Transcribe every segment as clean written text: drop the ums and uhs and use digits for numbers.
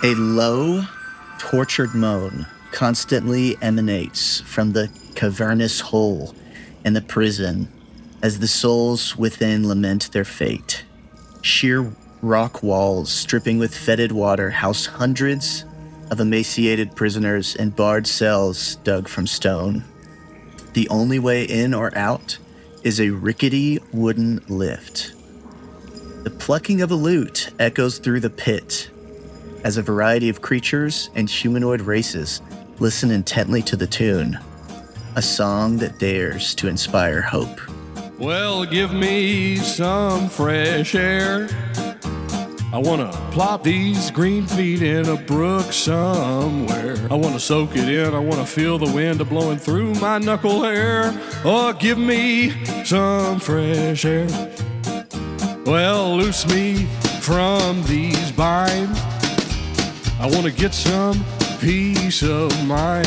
A low, tortured moan constantly emanates from the cavernous hole in the prison as the souls within lament their fate. Sheer rock walls dripping with fetid water house hundreds of emaciated prisoners in barred cells dug from stone. The only way in or out is a rickety wooden lift. The plucking of a lute echoes through the pit as a variety of creatures and humanoid races listen intently to the tune, a song that dares to inspire hope. Well, give me some fresh air. I want to plop these green feet in a brook somewhere. I want to soak it in. I want to feel the wind blowing through my knuckle hair. Oh, give me some fresh air. Well, loose me from these binds. I want to get some peace of mind.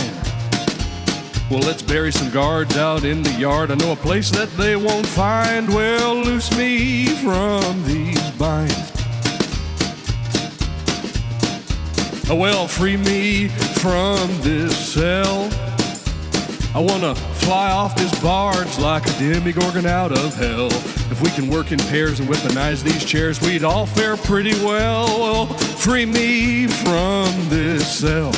Well, let's bury some guards out in the yard. I know a place that they won't find. Well, loose me from these binds. Oh, well, free me from this cell. I want to fly off this barge like a demigorgon out of hell. If we can work in pairs and weaponize these chairs, we'd all fare pretty well. Well, free me from this cell.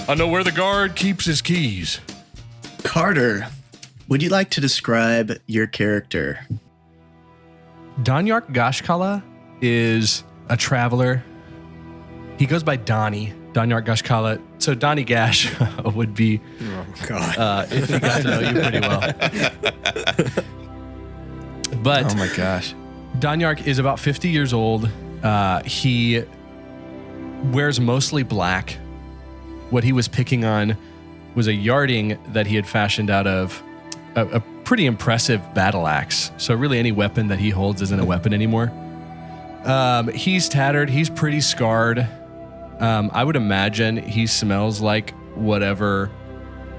I know where the guard keeps his keys. Carter, would you like to describe your character? Donyark Ghaash'kalla is a traveler. He goes by Donyark Ghaash'kalla. So Donnie Gash would be, if he got to know you pretty well. But oh my gosh, Donyark is about 50 years old. He wears mostly black. What he was picking on was a yarding that he had fashioned out of a pretty impressive battle axe. So really any weapon that he holds isn't a weapon anymore. He's tattered. He's pretty scarred. I would imagine he smells like whatever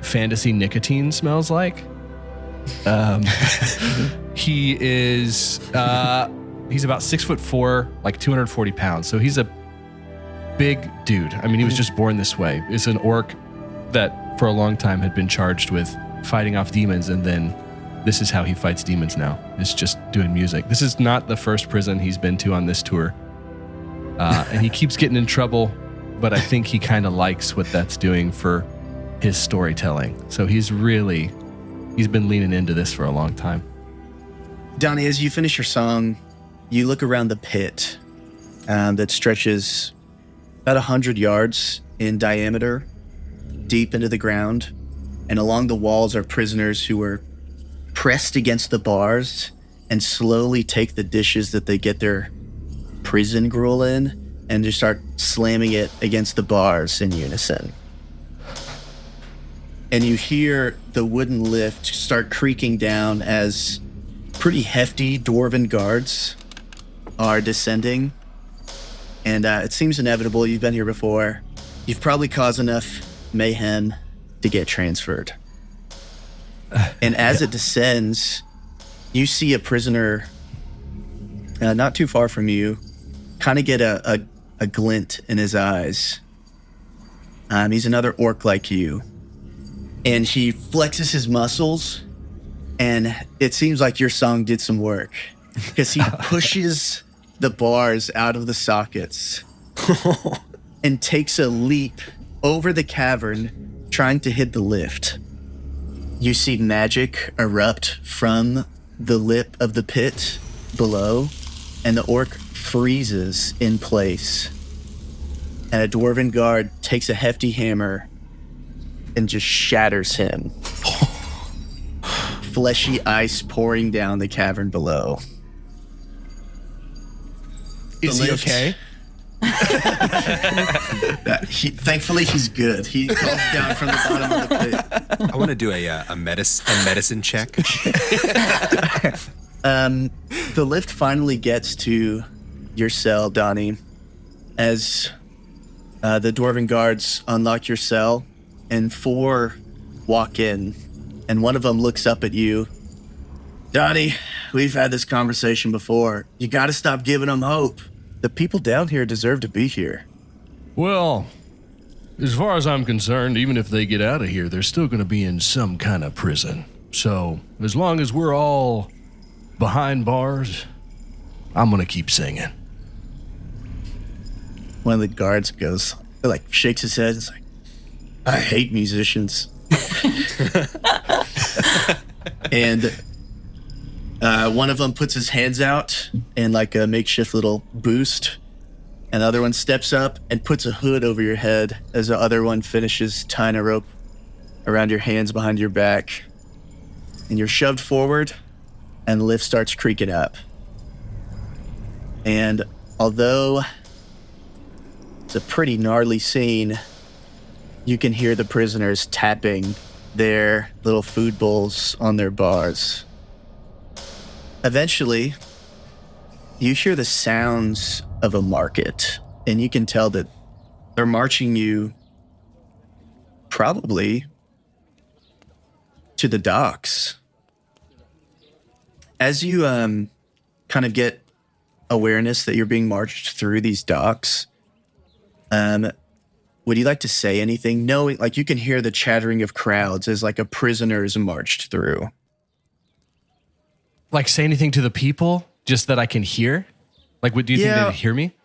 fantasy nicotine smells like. He is, he's about 6'4", like 240 pounds. So he's a big dude. I mean, he was just born this way. It's an orc that for a long time had been charged with fighting off demons, and then this is how he fights demons now. It's just doing music. This is not the first prison he's been to on this tour. And he keeps getting in trouble, but I think he kind of likes what that's doing for his storytelling. So he's been leaning into this for a long time. Donnie, as you finish your song, you look around the pit that stretches about 100 yards in diameter, deep into the ground, and along the walls are prisoners who are pressed against the bars and slowly take the dishes that they get their prison gruel in and just start slamming it against the bars in unison. And you hear the wooden lift start creaking down as pretty hefty dwarven guards are descending. And it seems inevitable. You've been here before. You've probably caused enough mayhem to get transferred. And as it descends, you see a prisoner not too far from you kind of get a glint in his eyes. He's another orc like you. And he flexes his muscles, and it seems like your song did some work because he pushes the bars out of the sockets and takes a leap over the cavern, trying to hit the lift. You see magic erupt from the lip of the pit below, and the orc freezes in place. And a dwarven guard takes a hefty hammer and just shatters him. Fleshy ice pouring down the cavern below. Is he okay? Thankfully, he's good. He falls down from the bottom of the pit. I want to do a medicine check. The lift finally gets to your cell, Donnie, as the dwarven guards unlock your cell, and 4 walk in, and one of them looks up at you. Donnie, we've had this conversation before. You gotta stop giving them hope. the people down here deserve to be here. Well, as far as I'm concerned, even if they get out of here, they're still going to be in some kind of prison. So, as long as we're all behind bars, I'm going to keep singing. One of the guards shakes his head. It's like, I hate musicians. And one of them puts his hands out in like a makeshift little boost. And the other one steps up and puts a hood over your head as the other one finishes tying a rope around your hands behind your back. And you're shoved forward, and the lift starts creaking up. And although it's a pretty gnarly scene, you can hear the prisoners tapping their little food bowls on their bars. Eventually, you hear the sounds of a market, and you can tell that they're marching you probably to the docks. As you kind of get awareness that you're being marched through these docks, would you like to say anything? Knowing, like, you can hear the chattering of crowds as like a prisoner is marched through. Like, say anything to the people, just that I can hear? Like, do you think they'd hear me?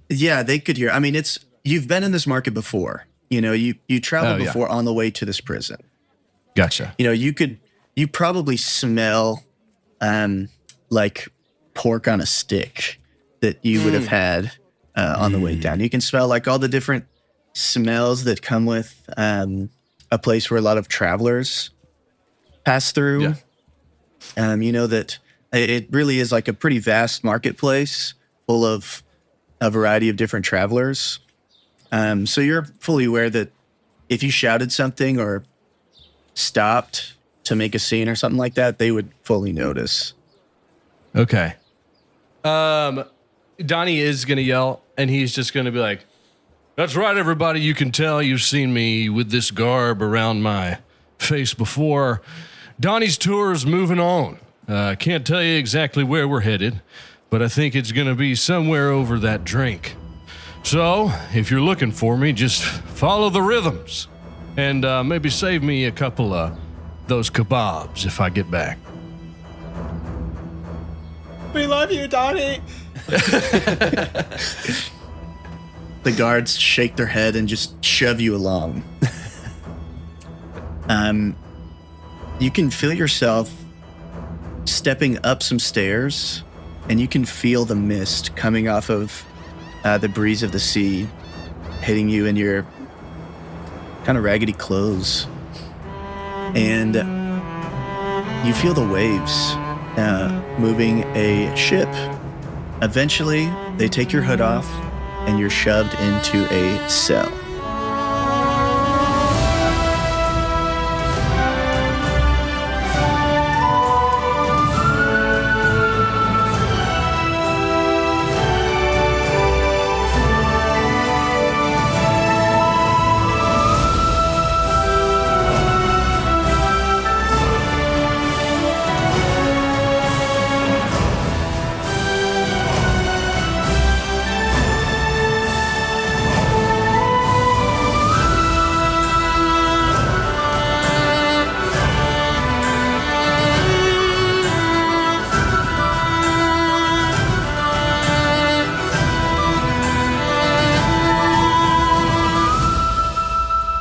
Yeah, they could hear. I mean, you've been in this market before. You know, you traveled before on the way to this prison. Gotcha. You know, you probably smell like pork on a stick that you would have had on the way down. You can smell like all the different smells that come with a place where a lot of travelers pass through. Yeah. You know that it really is like a pretty vast marketplace full of a variety of different travelers. So you're fully aware that if you shouted something or stopped to make a scene or something like that, they would fully notice. Okay. Donnie is going to yell, and he's just going to be like, "That's right, everybody. You can tell you've seen me with this garb around my face before. Donnie's tour is moving on. Can't tell you exactly where we're headed, but I think it's going to be somewhere over that drink. So, if you're looking for me, just follow the rhythms, and maybe save me a couple of those kebabs if I get back." We love you, Donnie. The guards shake their head and just shove you along. You can feel yourself stepping up some stairs, and you can feel the mist coming off of the breeze of the sea, hitting you in your kind of raggedy clothes. And you feel the waves moving a ship. Eventually, they take your hood off, and you're shoved into a cell.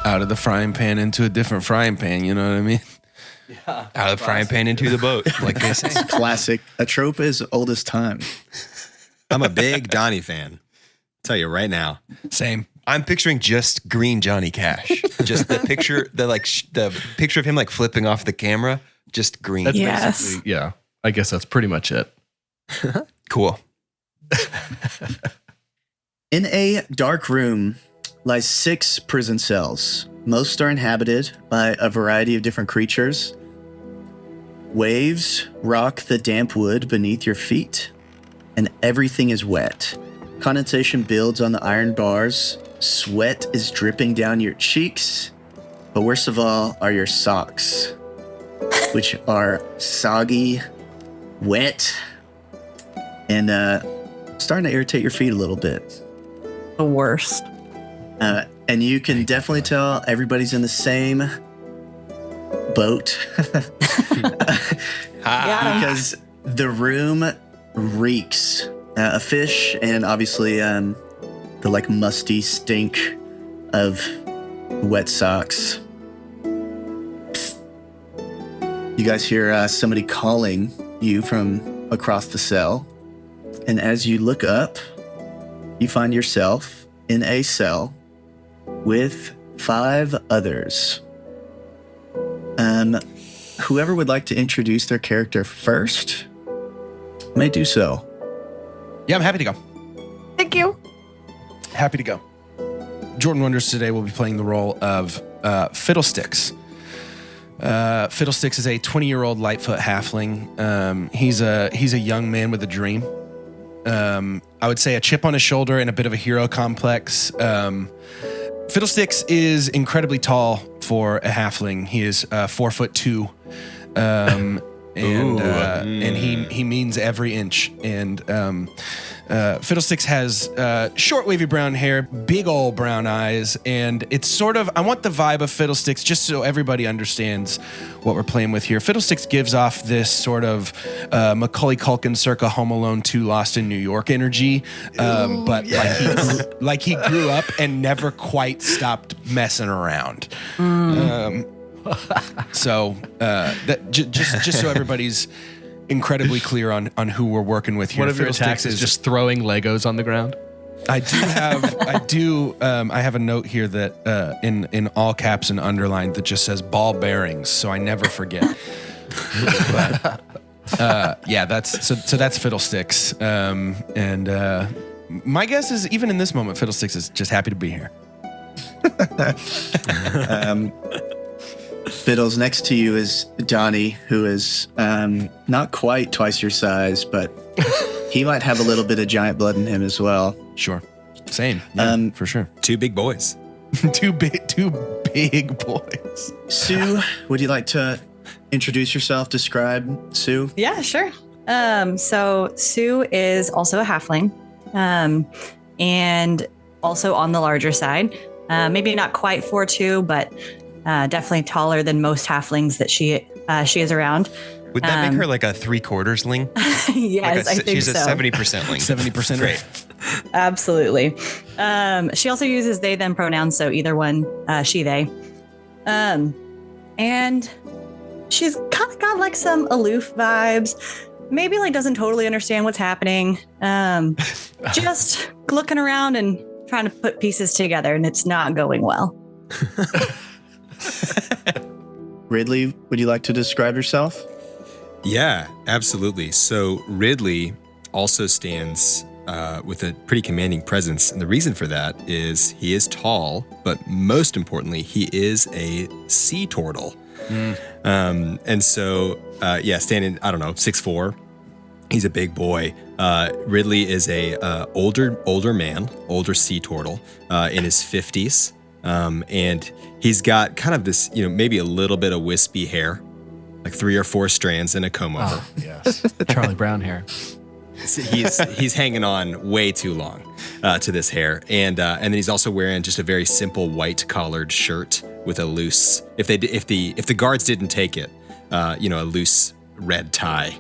Out of the frying pan into a different frying pan, you know what I mean? Yeah. Out of the frying pan into the boat, like they say. Classic. A trope as old as time. I'm a big Donnie fan. Tell you right now. Same. I'm picturing just green Johnny Cash. Just the picture, the picture of him like flipping off the camera, just green. That's Yes. basically, yeah. I guess that's pretty much it. Cool. In a dark room lies 6 prison cells. Most are inhabited by a variety of different creatures. Waves rock the damp wood beneath your feet, and everything is wet. Condensation builds on the iron bars. Sweat is dripping down your cheeks. But worst of all are your socks, which are soggy, wet, and starting to irritate your feet a little bit. The worst. And you can definitely tell everybody's in the same boat. Because the room reeks of fish and obviously the like musty stink of wet socks. You guys hear somebody calling you from across the cell. And as you look up, you find yourself in a cell with 5 others. Whoever would like to introduce their character first may do so. Yeah, I'm happy to go. Thank you. Happy to go. Jordan Wonders today will be playing the role of Fiddlesticks. Fiddlesticks is a 20-year-old Lightfoot halfling. He's a young man with a dream. I would say a chip on his shoulder and a bit of a hero complex. Fiddlesticks is incredibly tall for a halfling. He is 4'2", and he means every inch. And Fiddlesticks has short, wavy brown hair, big old brown eyes, and it's sort of, I want the vibe of Fiddlesticks just so everybody understands what we're playing with here. Fiddlesticks gives off this sort of Macaulay Culkin circa Home Alone 2 Lost in New York energy, but like he grew up and never quite stopped messing around. So just so everybody's incredibly clear on who we're working with here. One of your attacks is just throwing Legos on the ground. I have a note here that in all caps and underlined that just says ball bearings, so I never forget. But, yeah, that's Fiddlesticks. And my guess is even in this moment, Fiddlesticks is just happy to be here. Fiddles, next to you is Donnie, who is not quite twice your size, but he might have a little bit of giant blood in him as well. Sure. Same. Yeah, for sure. 2 big boys. Two big boys. Sue, would you like to introduce yourself? Describe Sue? Yeah, sure. So Sue is also a halfling, and also on the larger side. Maybe not quite 4'2", but definitely taller than most halflings that she is around. Would that make her like a 3/4 ling? Yes, I think so. She's a 70% ling. 70%. Great. Absolutely. She also uses they, them pronouns, so either one, she, they. And she's kind of got like some aloof vibes. Maybe like doesn't totally understand what's happening. Just looking around and trying to put pieces together, and it's not going well. Ridley, would you like to describe yourself? Yeah, absolutely. So Ridley also stands with a pretty commanding presence. And the reason for that is he is tall, but most importantly, he is a sea turtle. And so, standing, 6'4", he's a big boy. Ridley is a older man, older sea turtle in his 50s. And he's got kind of this, maybe a little bit of wispy hair, like 3 or 4 strands and a comb over. Oh, yes. Charlie Brown hair. He's hanging on way too long to this hair, and then he's also wearing just a very simple white collared shirt with a loose. If the guards didn't take it, a loose red tie.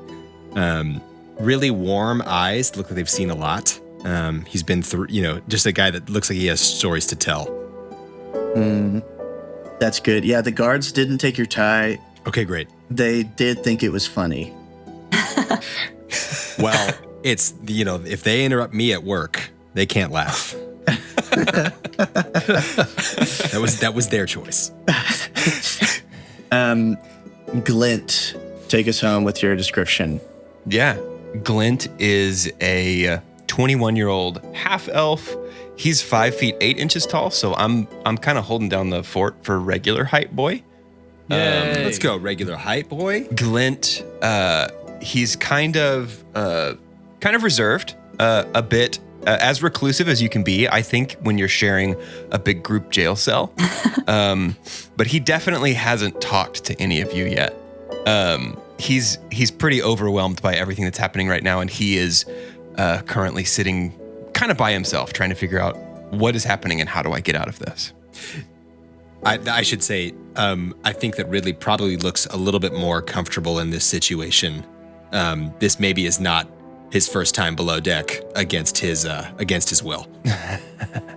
Really warm eyes, look like they've seen a lot. He's been through, just a guy that looks like he has stories to tell. That's good. Yeah, the guards didn't take your tie. Okay, great. They did think it was funny. Well, it's, if they interrupt me at work, they can't laugh. That was their choice. Glint, take us home with your description. Yeah. Glint is a 21-year-old half-elf. He's 5 feet 8 inches tall, so I'm kind of holding down the fort for regular height boy. Let's go, regular height boy. Glint, he's kind of reserved, a bit as reclusive as you can be, I think, when you're sharing a big group jail cell. But he definitely hasn't talked to any of you yet. He's pretty overwhelmed by everything that's happening right now, and he is currently sitting kind of by himself, trying to figure out what is happening and how do I get out of this. I should say, I think that Ridley probably looks a little bit more comfortable in this situation. This maybe is not his first time below deck against his will.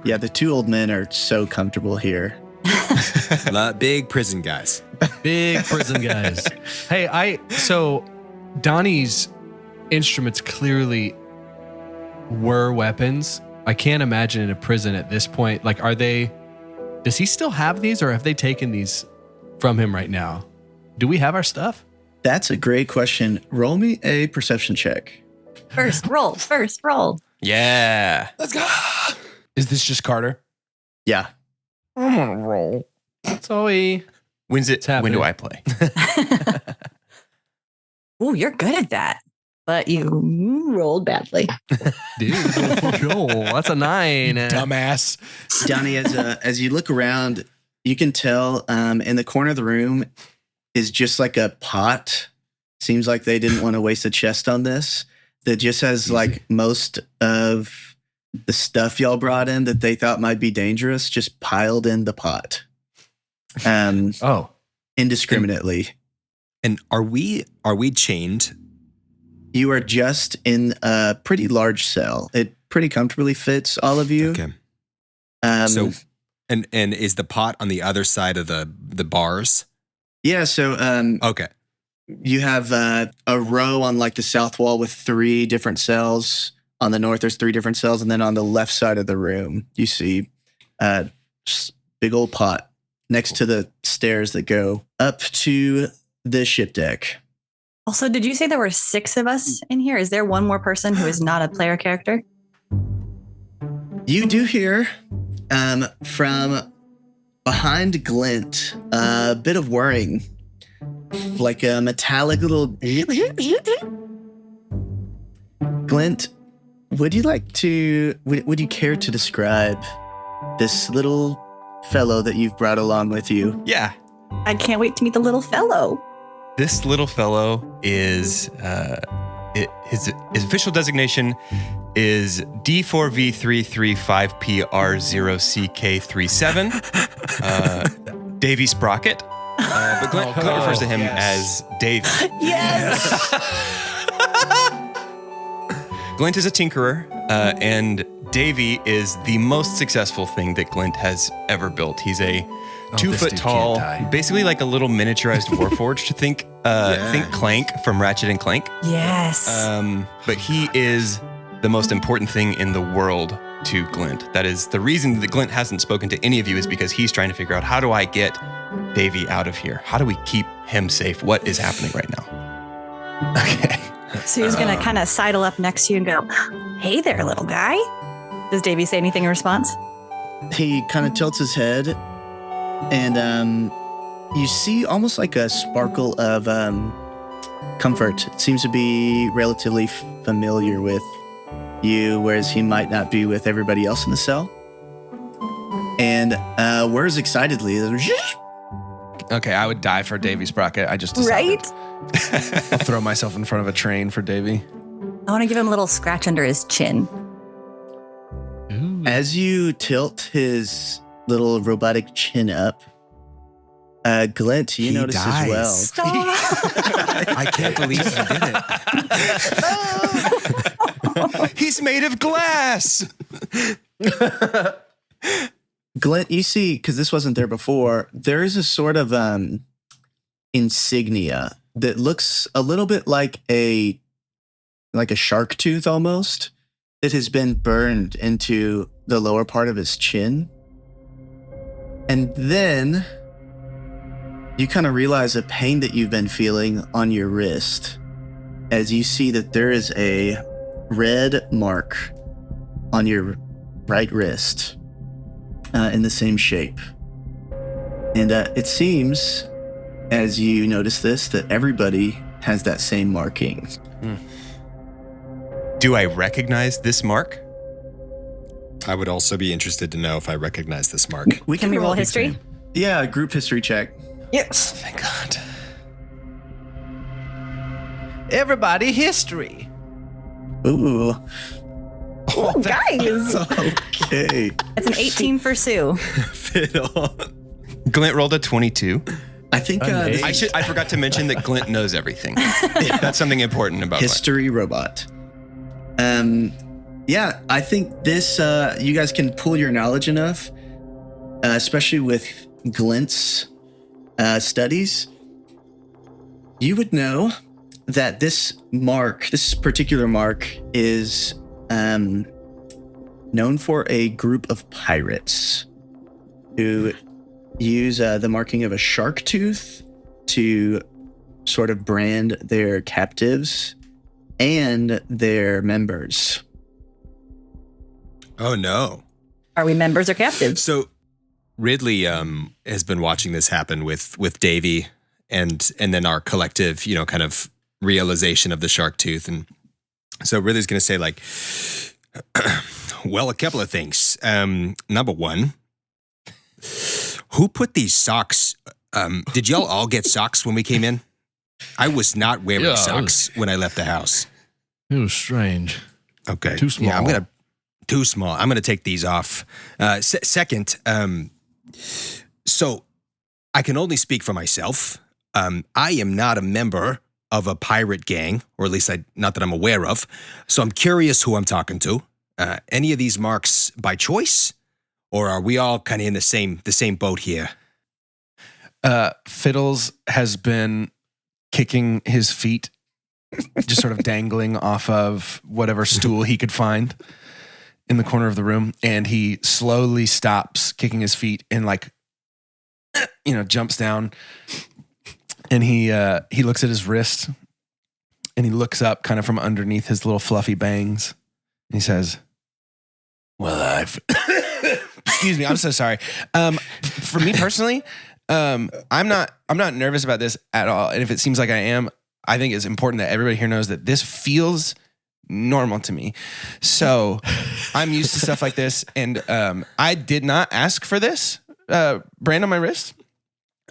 Yeah, the two old men are so comfortable here. Big prison guys. Big prison guys. Hey, so Donnie's instruments clearly were weapons. I can't imagine in a prison at this point. Like, does he still have these, or have they taken these from him right now? Do we have our stuff? That's a great question. Roll me a perception check. First roll. Yeah. Let's go. Is this just Carter? Yeah. I'm gonna roll. Zoe. When do I play? Ooh, you're good at that. But you rolled badly. Dude, that's a 9. Dumbass. Donnie, as you look around, you can tell in the corner of the room is just like a pot. Seems like they didn't want to waste a chest on this. That just has like most of the stuff y'all brought in that they thought might be dangerous, just piled in the pot. Indiscriminately. And are we chained? You are just in a pretty large cell. It pretty comfortably fits all of you. Okay. So, and is the pot on the other side of the bars? Yeah. So, Okay. you have a row on like the south wall with 3 different cells. On the north, there's 3 different cells, and then on the left side of the room, you see just big old pot next to the stairs that go up to the ship deck. Also, did you say there were 6 of us in here? Is there one more person who is not a player character? You do hear from behind Glint a bit of whirring, like a metallic little. Glint, would you care to describe this little fellow that you've brought along with you? Yeah. I can't wait to meet the little fellow. This little fellow is his official designation is D4V335PR0CK37, Davy Sprocket. But Glint refers to him as Davy. Yes. Glint is a tinkerer, and Davy is the most successful thing that Glint has ever built. He's a 2 foot tall, basically like a little miniaturized Warforged. Think Clank from Ratchet and Clank. Yes. But he is the most important thing in the world to Glint. That is the reason that Glint hasn't spoken to any of you, is because he's trying to figure out, how do I get Davy out of here? How do we keep him safe? What is happening right now? Okay. So he's going to kind of sidle up next to you and go, "Hey there, little guy." Does Davy say anything in response? He kind of tilts his head, and you see almost like a sparkle of comfort. It seems to be relatively familiar with you, whereas he might not be with everybody else in the cell. And whirs excitedly. Okay, I would die for Davy Sprocket. I just decided. Right? I'll throw myself in front of a train for Davy. I want to give him a little scratch under his chin. Ooh. As you tilt his little robotic chin up, Glint, you notice dies. as well. Stop. I can't believe you did it. He's made of glass. Glint, you see, because this wasn't there before, there is a sort of insignia that looks a little bit like a shark tooth almost, that has been burned into the lower part of his chin. And then you kind of realize a pain that you've been feeling on your wrist as you see that there is a red mark on your right wrist in the same shape. And it seems, as you notice this, that everybody has that same marking. Do I recognize this mark? I would also be interested to know if I recognize this mark. Can we roll history? Yeah, group history check. Yes. Thank God. Everybody, history. Ooh. Oh, guys. Okay. It's an 18 for Sue. Fiddle. Glint rolled a 22. I think I forgot to mention that Glint knows everything. That's something important about history robot. Yeah, I think this, you guys can pull your knowledge enough, especially with Glint's studies. You would know that this particular mark is known for a group of pirates who use the marking of a shark tooth to sort of brand their captives and their members. Oh no. Are we members or captives? So Ridley has been watching this happen with Davy and then our collective, kind of realization of the shark tooth. And so Ridley's going to say like, well, a couple of things. Number one, who put these socks? Did y'all all get socks when we came in? I was not wearing socks when I left the house. It was strange. Okay. Too small. Yeah, too small. I'm going to take these off. Second, so I can only speak for myself. I am not a member of a pirate gang, or at least not that I'm aware of. So I'm curious who I'm talking to. Any of these marks by choice, or are we all kind of in the same boat here? Fiddles has been kicking his feet, just sort of dangling off of whatever stool he could find in the corner of the room, and he slowly stops kicking his feet and jumps down, and he looks at his wrist, and he looks up kind of from underneath his little fluffy bangs, and he says, "Well, excuse me, I'm so sorry. For me personally, I'm not nervous about this at all. And if it seems like I am, I think it's important that everybody here knows that this feels normal to me. So I'm used to stuff like this, and I did not ask for this brand on my wrist.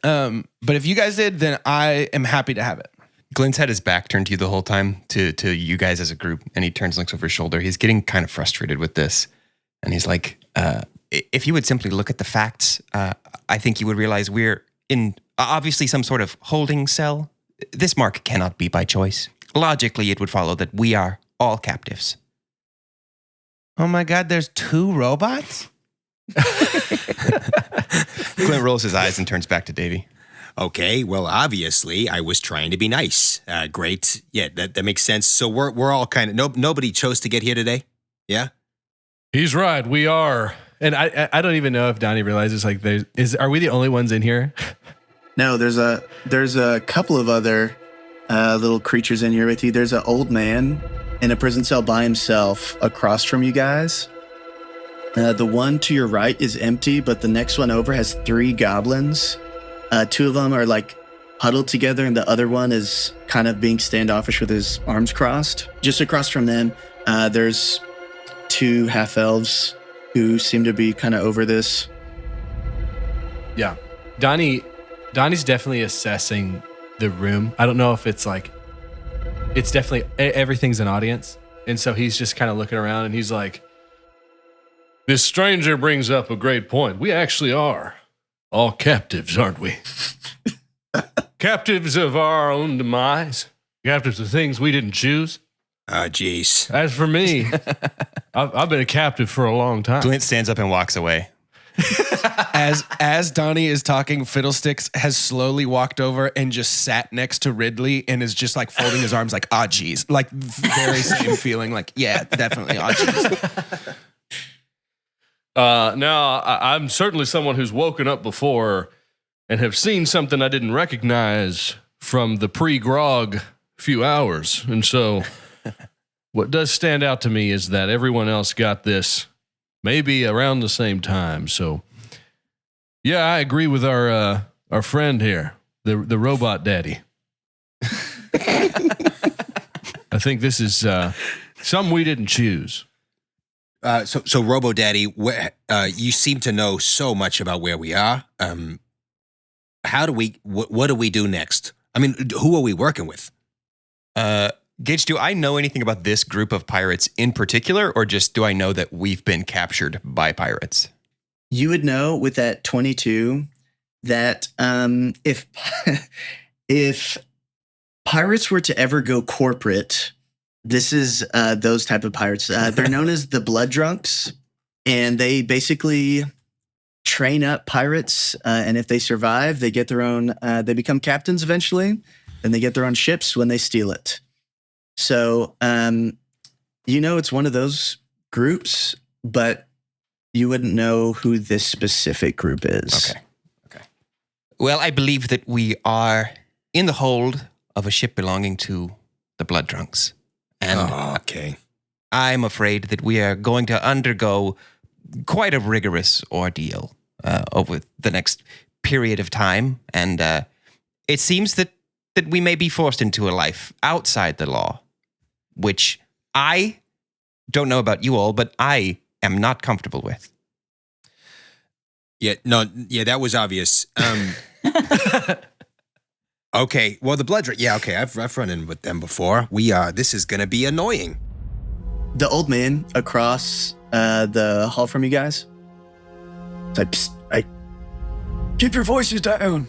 But if you guys did, then I am happy to have it." Glint's had his back turned to you the whole time, to you guys as a group, and he turns and looks over his shoulder. He's getting kind of frustrated with this. And he's like, if you would simply look at the facts, I think you would realize we're in obviously some sort of holding cell. This mark cannot be by choice. Logically, it would follow that we are all captives. Oh my God, there's 2 robots? Glint rolls his eyes and turns back to Davy. Okay, well, obviously, I was trying to be nice. Great. Yeah, that makes sense. So we're all kind of, nobody chose to get here today? Yeah? He's right. We are. And I don't even know if Donnie realizes are we the only ones in here? No, there's a couple of other little creatures in here with you. There's an old man in a prison cell by himself across from you guys. The one to your right is empty, but the next one over has 3 goblins. 2 of them are huddled together, and the other one is kind of being standoffish with his arms crossed. Just across from them, there's 2 half-elves who seem to be kind of over this. Yeah. Donnie's definitely assessing the room. I don't know if it's it's definitely, everything's an audience. And so he's just kind of looking around, and he's like, this stranger brings up a great point. We actually are all captives, aren't we? Captives of our own demise. Captives of things we didn't choose. Ah, jeez. As for me, I've been a captive for a long time. Glint stands up and walks away. As Donnie is talking, Fiddlesticks has slowly walked over and just sat next to Ridley and is just folding his arms ah, geez. Very same feeling, yeah, definitely, ah, geez. Now, I'm certainly someone who's woken up before and have seen something I didn't recognize from the pre-grog few hours. And so what does stand out to me is that everyone else got this maybe around the same time. So, yeah, I agree with our friend here, the robot daddy. I think this is something we didn't choose. So Robo Daddy, you seem to know so much about where we are. What do we do next? I mean, who are we working with? Gage, do I know anything about this group of pirates in particular, or just do I know that we've been captured by pirates? You would know with that 22 that if pirates were to ever go corporate, this is those type of pirates. They're known as the Blood Drunks, and they basically train up pirates. And if they survive, they get their own. They become captains eventually, and they get their own ships when they steal it. So it's one of those groups, but you wouldn't know who this specific group is. Okay. Well, I believe that we are in the hold of a ship belonging to the Blood Drunks. And okay. I'm afraid that we are going to undergo quite a rigorous ordeal over the next period of time. And it seems that we may be forced into a life outside the law, which I don't know about you all, but I am not comfortable with. Yeah, that was obvious. Okay, well, the Blood Drunk, okay, I've run in with them before. This is gonna be annoying. The old man across the hall from you guys. It's like, psst, keep your voices down.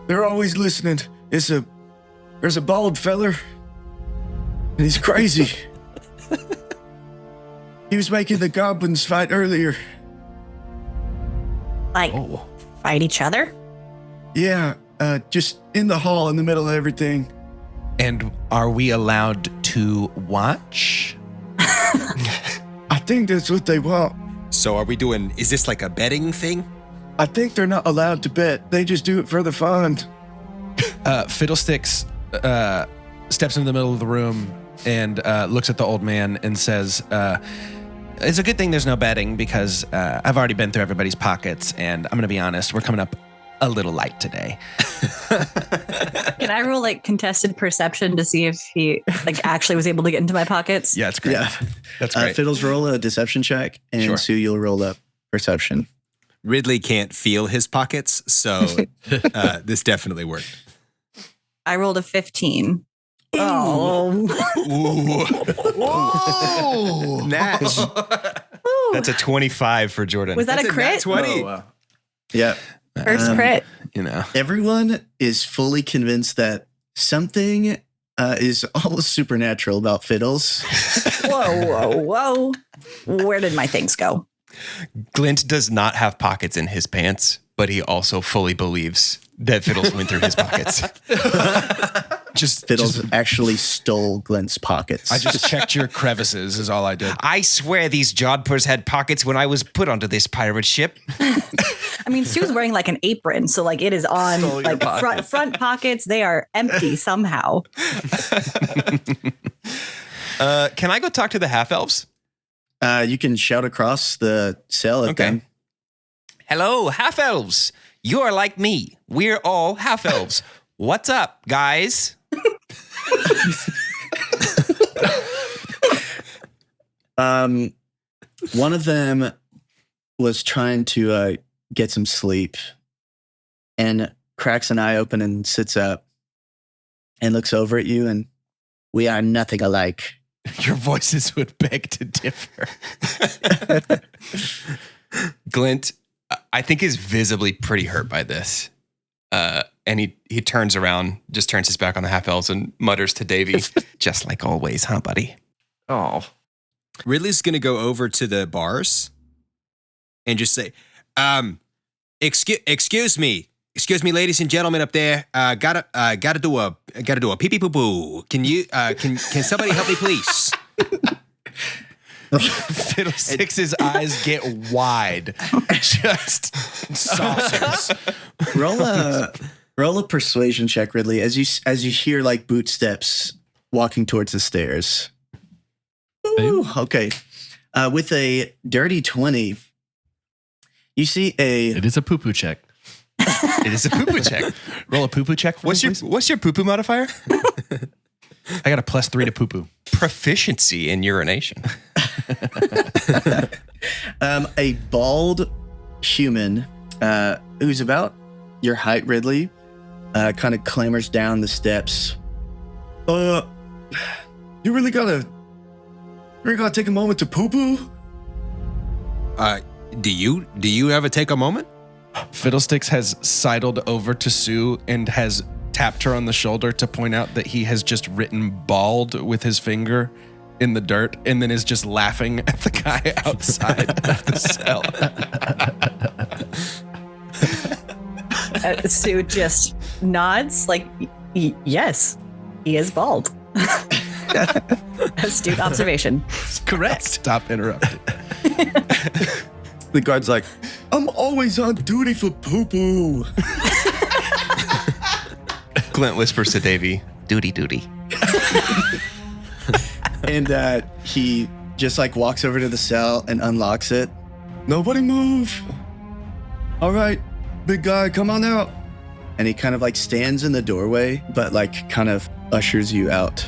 They're always listening. There's a bald feller, and he's crazy. He was making the goblins fight earlier. Fight each other? Yeah, just in the hall in the middle of everything. And are we allowed to watch? I think that's what they want. So is this like a betting thing? I think they're not allowed to bet. They just do it for the fun. Fiddlesticks steps into the middle of the room and looks at the old man and says, it's a good thing there's no betting because I've already been through everybody's pockets, and I'm going to be honest, we're coming up a little light today. Can I roll contested perception to see if he actually was able to get into my pockets? Yeah, it's great. Yeah. That's great. Fiddles, roll a deception check, and Sure. Sue, you'll roll up perception. Ridley can't feel his pockets, so this definitely worked. I rolled a 15. Oh. Whoa! Nash. That's a 25 for Jordan. Was that That's a crit? nat 20. Oh, wow. Yeah. First crit. Everyone is fully convinced that something is almost supernatural about Fiddles. Whoa. Where did my things go? Glint does not have pockets in his pants, but he also fully believes that Fiddles went through his pockets. Fiddles actually stole Glint's pockets. I just checked your crevices is all I did. I swear these jodhpurs had pockets when I was put onto this pirate ship. I mean, Sue's wearing an apron, so it is on front pockets. They are empty somehow. Can I go talk to the half-elves? You can shout across the cell at them. Hello, half-elves. You're like me. We're all half-elves. What's up, guys? One of them was trying to get some sleep and cracks an eye open and sits up and looks over at you, and we are nothing alike. Your voices would beg to differ. Glint, I think, is visibly pretty hurt by this. And he turns around, just turns his back on the half-elves and mutters to Davy, just like always, huh, buddy? Oh. Ridley's going to go over to the bars and just say, excuse me, ladies and gentlemen up there. Gotta do a pee pee poo poo. Can somebody help me, please? Fiddlesticks' eyes get wide. Just saucers. Roll a persuasion check, Ridley, as you hear boot steps walking towards the stairs. Ooh, okay. With a dirty 20, you see It is a poo-poo check. It is a poo-poo check. Roll a poo-poo check for me, please. What's your poo-poo modifier? I got a +3 to poo-poo. Proficiency in urination. a bald human who's about your height, Ridley, kind of clambers down the steps. You really gotta take a moment to poo-poo? Do you ever take a moment? Fiddlesticks has sidled over to Sue and has tapped her on the shoulder to point out that he has just written bald with his finger in the dirt, and then is just laughing at the guy outside of the cell. Sue just nods like, yes, he is bald. Astute observation. Correct. Stop interrupting. The guard's like, I'm always on duty for poo-poo. Glint whispers to Davy, duty. And he just like walks over to the cell and unlocks it. Nobody move. All right, big guy, come on out. And he kind of like stands in the doorway, but like kind of ushers you out.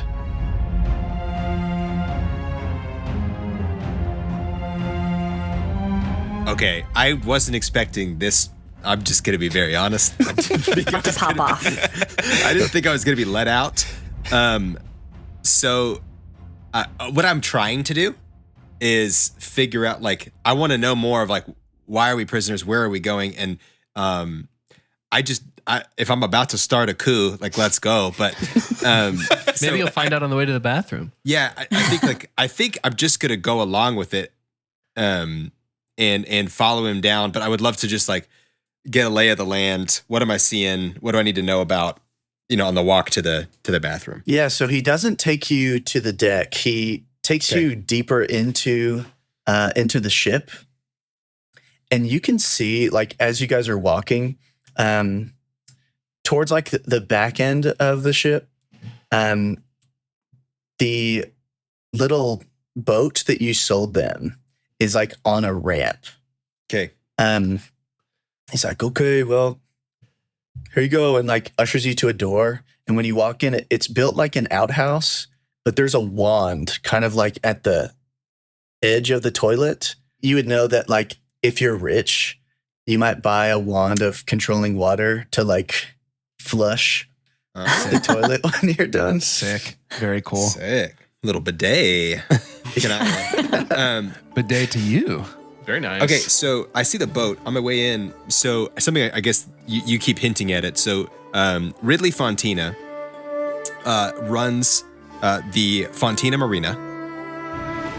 Okay, I wasn't expecting this. I'm just going to be very honest. I didn't think I was Just hop off. I didn't think I was going to be let out. So what I'm trying to do is figure out, like, I want to know more of, like, why are we prisoners? Where are we going? And if I'm about to start a coup, like, let's go. But Maybe you'll find out on the way to the bathroom. yeah, I think I'm just going to go along with it and follow him down. But I would love to just, like, get a lay of the land. What am I seeing? What do I need to know about, on the walk to the bathroom? Yeah, so he doesn't take you to the deck. He takes you deeper into the ship. And you can see, like, as you guys are walking towards, like, the back end of the ship, the little boat that you sold them is, like, on a ramp. Okay. He's like, okay, well, here you go, and like ushers you to a door. And when you walk in, it's built like an outhouse, but there's a wand kind of like at the edge of the toilet. You would know that, like, if you're rich, you might buy a wand of controlling water to like flush the toilet when you're done. Sick. Very cool. Sick. Little bidet. Can I, Bidet to you. Very nice. okay, so I see the boat on my way in. So something, I guess you keep hinting at it. So Ridley Fontina runs the Fontina Marina,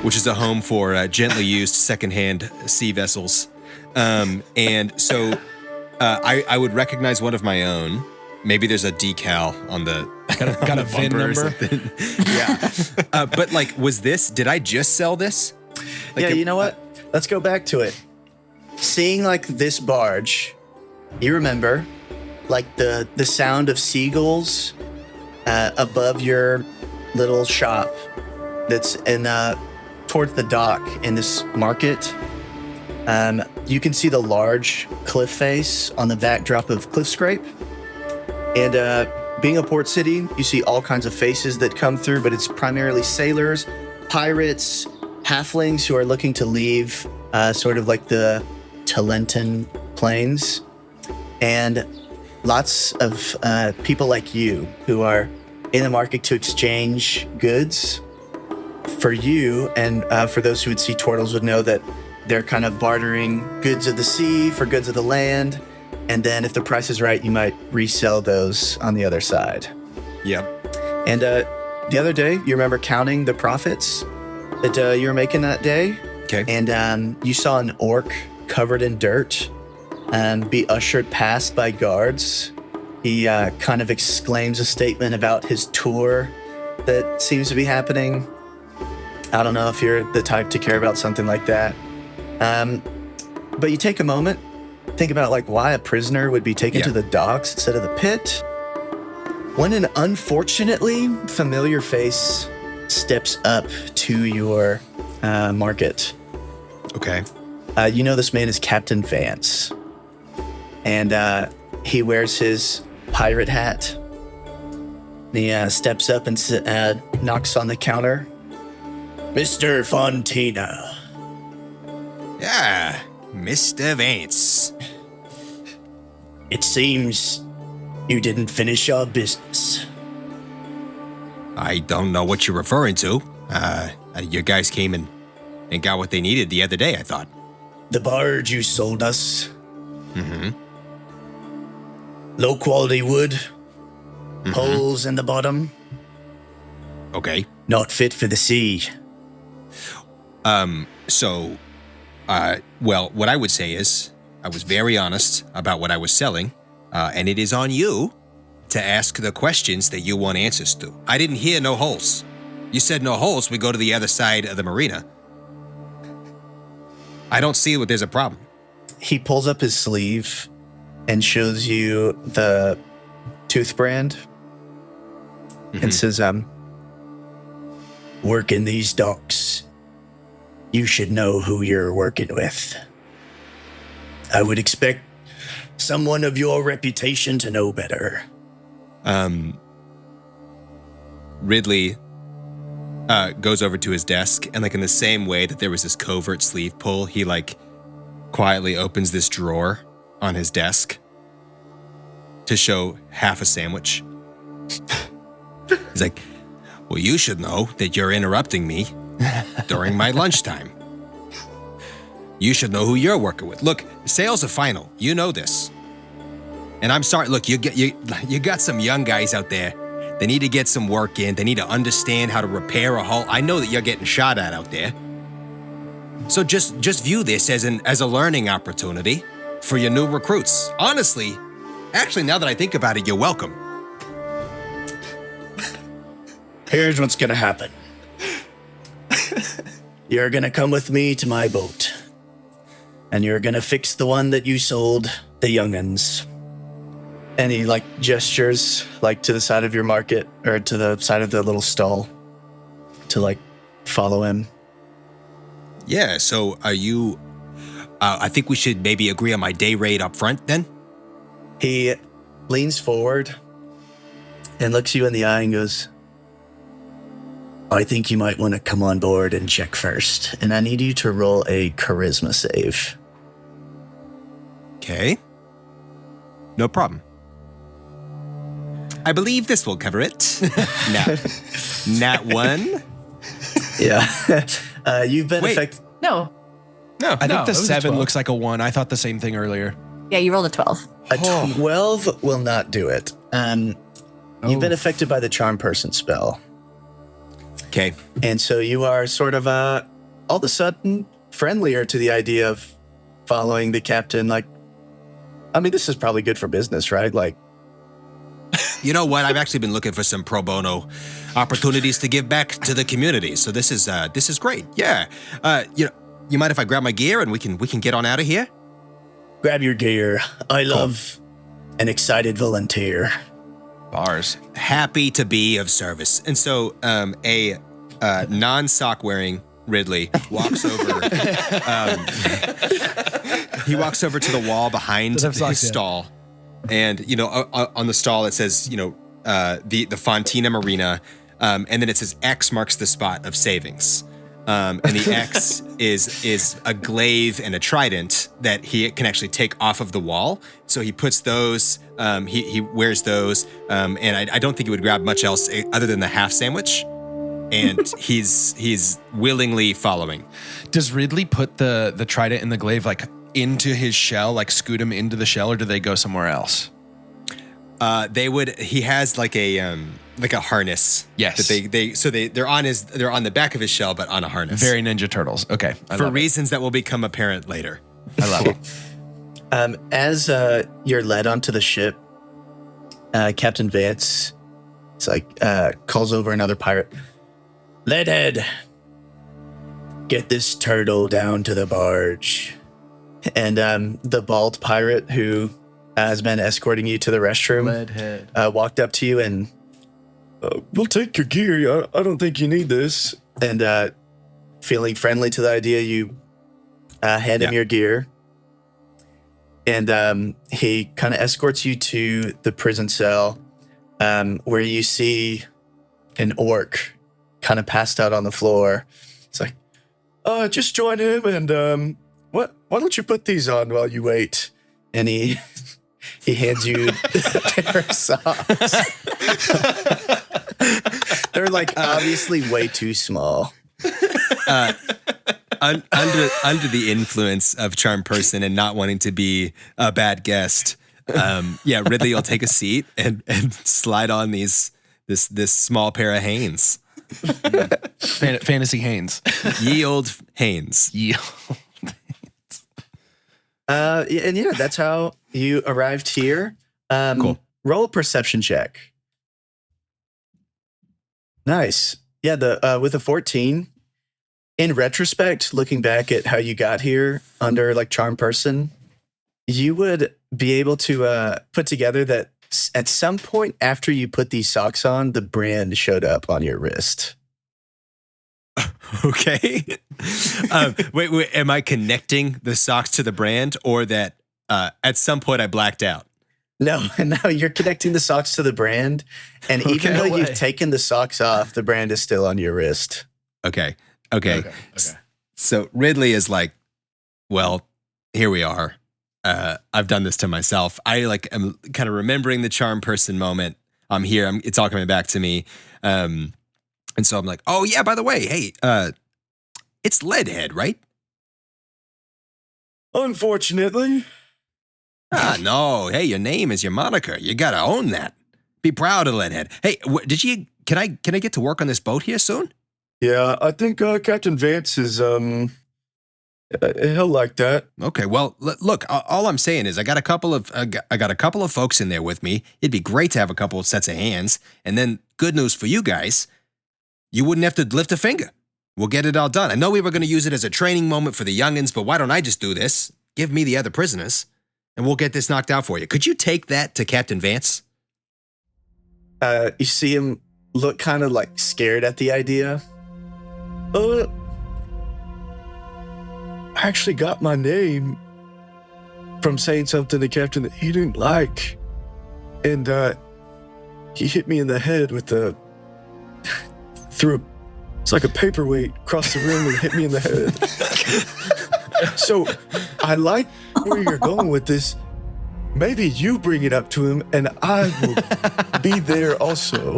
which is a home for gently used secondhand sea vessels. And so I would recognize one of my own. Maybe there's a decal on the Got a VIN bumper or number? something. Yeah. But like, did I just sell this? Like, Yeah, you know what? Let's go back to it. Seeing like this barge, you remember like the sound of seagulls above your little shop that's in towards the dock in this market. You can see the large cliff face on the backdrop of Cliffscrape. And being a port city, you see all kinds of faces that come through, but it's primarily sailors, pirates, halflings who are looking to leave sort of like the Talenton plains, and lots of people like you who are in the market to exchange goods. For you, and for those who would see turtles would know that they're kind of bartering goods of the sea for goods of the land, and then if the price is right, you might resell those on the other side. Yep. And the other day, you remember counting the profits that you were making that day? Okay. And you saw an orc covered in dirt be ushered past by guards. He kind of exclaims a statement about his tour that seems to be happening. I don't know if you're the type to care about something like that. But you take a moment, think about like why a prisoner would be taken to the docks instead of the pit. When an unfortunately familiar face steps up to your market. Okay. You know this man is Captain Vance. And he wears his pirate hat. He steps up and knocks on the counter. Mr. Fontina. Yeah, Mr. Vance. It seems you didn't finish your business. I don't know what you're referring to. Your guys came and got what they needed the other day, I thought. The barge you sold us. Mm-hmm. Low quality wood. Holes in the bottom. Okay. Not fit for the sea. So, well, what I would say is I was very honest about what I was selling, and it is on you to ask the questions that you want answers to. I didn't hear no holes. You said no holes, we go to the other side of the marina. I don't see what there's a problem. He pulls up his sleeve and shows you the tooth brand and says, working these docks, you should know who you're working with. I would expect someone of your reputation to know better. Ridley goes over to his desk, and like in the same way that there was this covert sleeve pull, he like quietly opens this drawer on his desk to show half a sandwich. He's like, well, you should know that you're interrupting me during my lunchtime. You should know who you're working with. Look, sales are final. You know this. And I'm sorry, look, you got some young guys out there. They need to get some work in. They need to understand how to repair a hull. I know that you're getting shot at out there. So just view this as a learning opportunity for your new recruits. Honestly, actually, now that I think about it, you're welcome. Here's what's gonna happen. You're gonna come with me to my boat. And you're gonna fix the one that you sold the young'uns. And he like gestures like to the side of your market or to the side of the little stall to like follow him. Yeah, so are you... I think we should maybe agree on my day rate up front then? He leans forward and looks you in the eye and goes, I think you might want to come on board and check first. And I need you to roll a charisma save. Okay. No problem. I believe this will cover it. Nat 1. Yeah. You've been Wait. affected. No. I think No, the it was a 7 12. looks like a 1. I thought the same thing earlier. Yeah, you rolled a 12. A 12 will not do it. You've been affected by the charm person spell. Okay. And so you are sort of all of a sudden friendlier to the idea of following the captain. Like, I mean, this is probably good for business, right? Like, You know what? I've actually been looking for some pro bono opportunities to give back to the community. So this is great. Yeah. You mind if I grab my gear and we can get on out of here? grab your gear. I love an excited volunteer. Bars. Happy to be of service. And so a non-sock wearing Ridley walks over. He walks over to the wall behind Doesn't have his socks yet. stall. And, on the stall it says, the Fontina Marina. And then it says X marks the spot of savings. And the X is a glaive and a trident that he can actually take off of the wall. So he puts those, he wears those, and I don't think he would grab much else other than the half sandwich. And he's willingly following. Does Ridley put the trident and the glaive like into his shell, like scoot him into the shell, or do they go somewhere else? He has like a harness. Yes. That they're on the back of his shell, but on a harness. Very Ninja Turtles. Okay. For reasons that will become apparent later. I love it. As you're led onto the ship, Captain Vance calls over another pirate. Leadhead, get this turtle down to the barge. And the bald pirate who has been escorting you to the restroom walked up to you and, we'll take your gear. I don't think you need this. And feeling friendly to the idea, you hand him your gear. And he kind of escorts you to the prison cell where you see an orc kind of passed out on the floor. It's like, just join him and why don't you put these on while you wait? And he hands you a pair of socks. They're like obviously way too small. Under the influence of charm person and not wanting to be a bad guest, Ridley will take a seat and slide on this small pair of Hanes. Fantasy Hanes. Ye old Hanes. That's how you arrived here. Cool. Roll a perception check. Nice. Yeah, with a 14. In retrospect, looking back at how you got here under like charm person, you would be able to put together that at some point after you put these socks on, the brand showed up on your wrist. Okay. Wait, am I connecting the socks to the brand, or that at some point I blacked out? No, you're connecting the socks to the brand. And even though you've taken the socks off, the brand is still on your wrist. Okay. So Ridley is like, well, here we are. I've done this to myself. I am kind of remembering the charm person moment. I'm here. It's all coming back to me. And so I'm like, oh yeah, by the way, hey, it's Leadhead, right? Unfortunately. No. Hey, your name is your moniker. You gotta own that. Be proud of Leadhead. Hey, can I get to work on this boat here soon? Yeah, I think Captain Vance is he'll like that. Okay, well, look, all I'm saying is I got a couple of folks in there with me. It'd be great to have a couple of sets of hands. And then good news for you guys, you wouldn't have to lift a finger. We'll get it all done. I know we were going to use it as a training moment for the youngins, but why don't I just do this? Give me the other prisoners, and we'll get this knocked out for you. Could you take that to Captain Vance? You see him look kind of like scared at the idea. I actually got my name from saying something to Captain that he didn't like. And he hit me in the head with it's like a paperweight across the room and hit me in the head. So I like where you're going with this. Maybe you bring it up to him and I will be there also.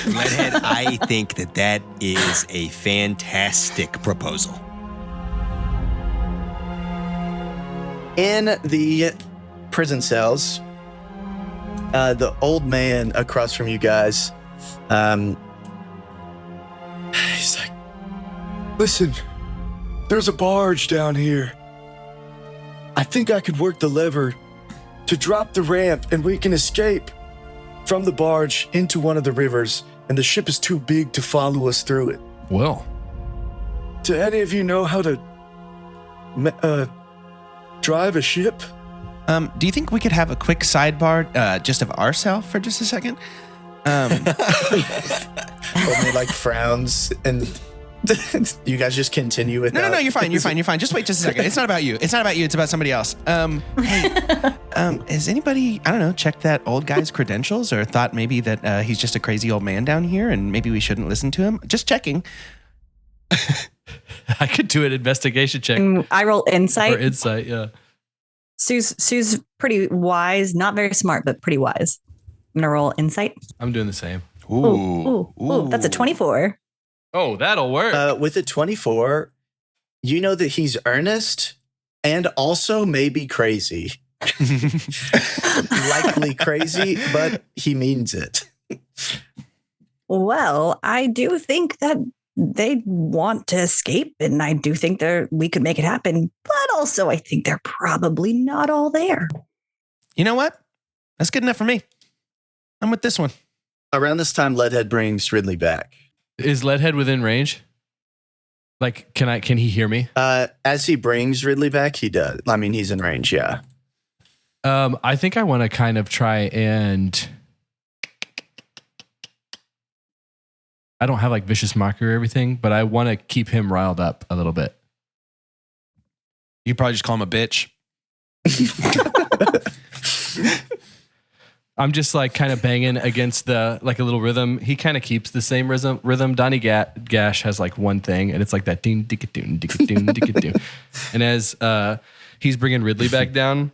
Redhead, I think that is a fantastic proposal. In the prison cells, the old man across from you guys, He's like, listen, there's a barge down here. I think I could work the lever to drop the ramp and we can escape from the barge into one of the rivers, and the ship is too big to follow us through it. Well, Do any of you know how to drive a ship? Do you think we could have a quick sidebar just of ourselves for just a second? only like frowns, and you guys just continue with No, you're fine. Just wait just a second. It's not about you. It's about somebody else. Hey, has anybody, I don't know, checked that old guy's credentials or thought maybe that he's just a crazy old man down here and maybe we shouldn't listen to him? Just checking. I could do an investigation check. I roll insight. Or insight, yeah. Sue's pretty wise, not very smart, but pretty wise. I'm gonna roll insight. I'm doing the same. Ooh, that's a 24. Oh, that'll work. With a 24, you know that he's earnest and also maybe crazy. Likely crazy, but he means it. Well, I do think that they want to escape, and I do think we could make it happen. But also, I think they're probably not all there. You know what? That's good enough for me. I'm with this one. Around this time, Leadhead brings Ridley back. Is Leadhead within range? Like, can he hear me? As he brings Ridley back, he does. I mean, he's in range, yeah. I think I want to kind of try and... I don't have like vicious mockery or everything, but I want to keep him riled up a little bit. You probably just call him a bitch. I'm just like kind of banging against the like a little rhythm. He kind of keeps the same rhythm. Donnie Gash has like one thing, and it's like that ding dicka doon dicka doon dicka doon. And as he's bringing Ridley back down,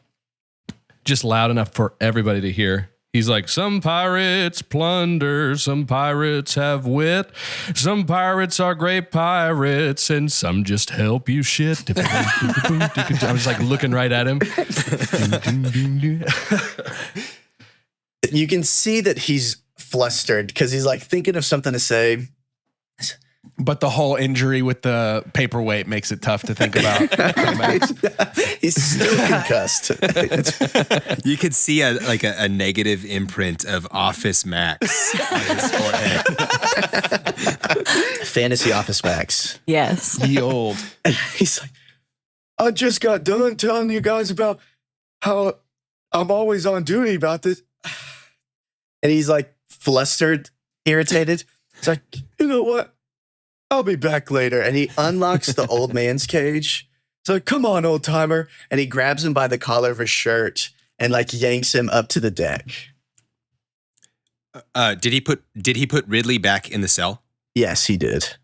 just loud enough for everybody to hear, He's like, some pirates plunder, some pirates have wit, some pirates are great pirates, and some just help you shit. I was like looking right at him. You can see that he's flustered because he's like thinking of something to say. But the whole injury with the paperweight makes it tough to think about. He's still concussed. You could see a negative imprint of Office Max on his forehead. Fantasy Office Max. Yes. The old. He's like, I just got done telling you guys about how I'm always on duty about this. and he's like flustered, irritated. It's like, You know what? I'll be back later. and he unlocks the old man's cage. So come on, old timer. And he grabs him by the collar of his shirt and like yanks him up to the deck. Did he put Ridley back in the cell? Yes, he did.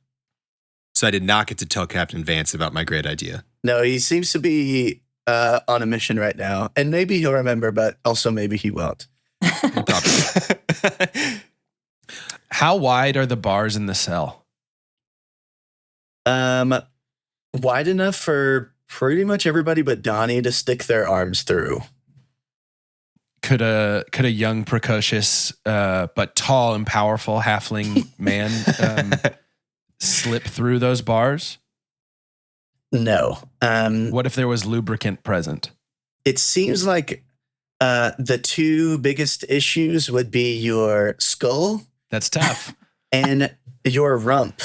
So I did not get to tell Captain Vance about my great idea. No, he seems to be on a mission right now. And maybe he'll remember, but also maybe he won't. How wide are the bars in the cell? Wide enough for pretty much everybody but Donnie to stick their arms through. Could a young, precocious, but tall and powerful halfling man slip through those bars? No. What if there was lubricant present? It seems like the two biggest issues would be your skull That's tough. and your rump.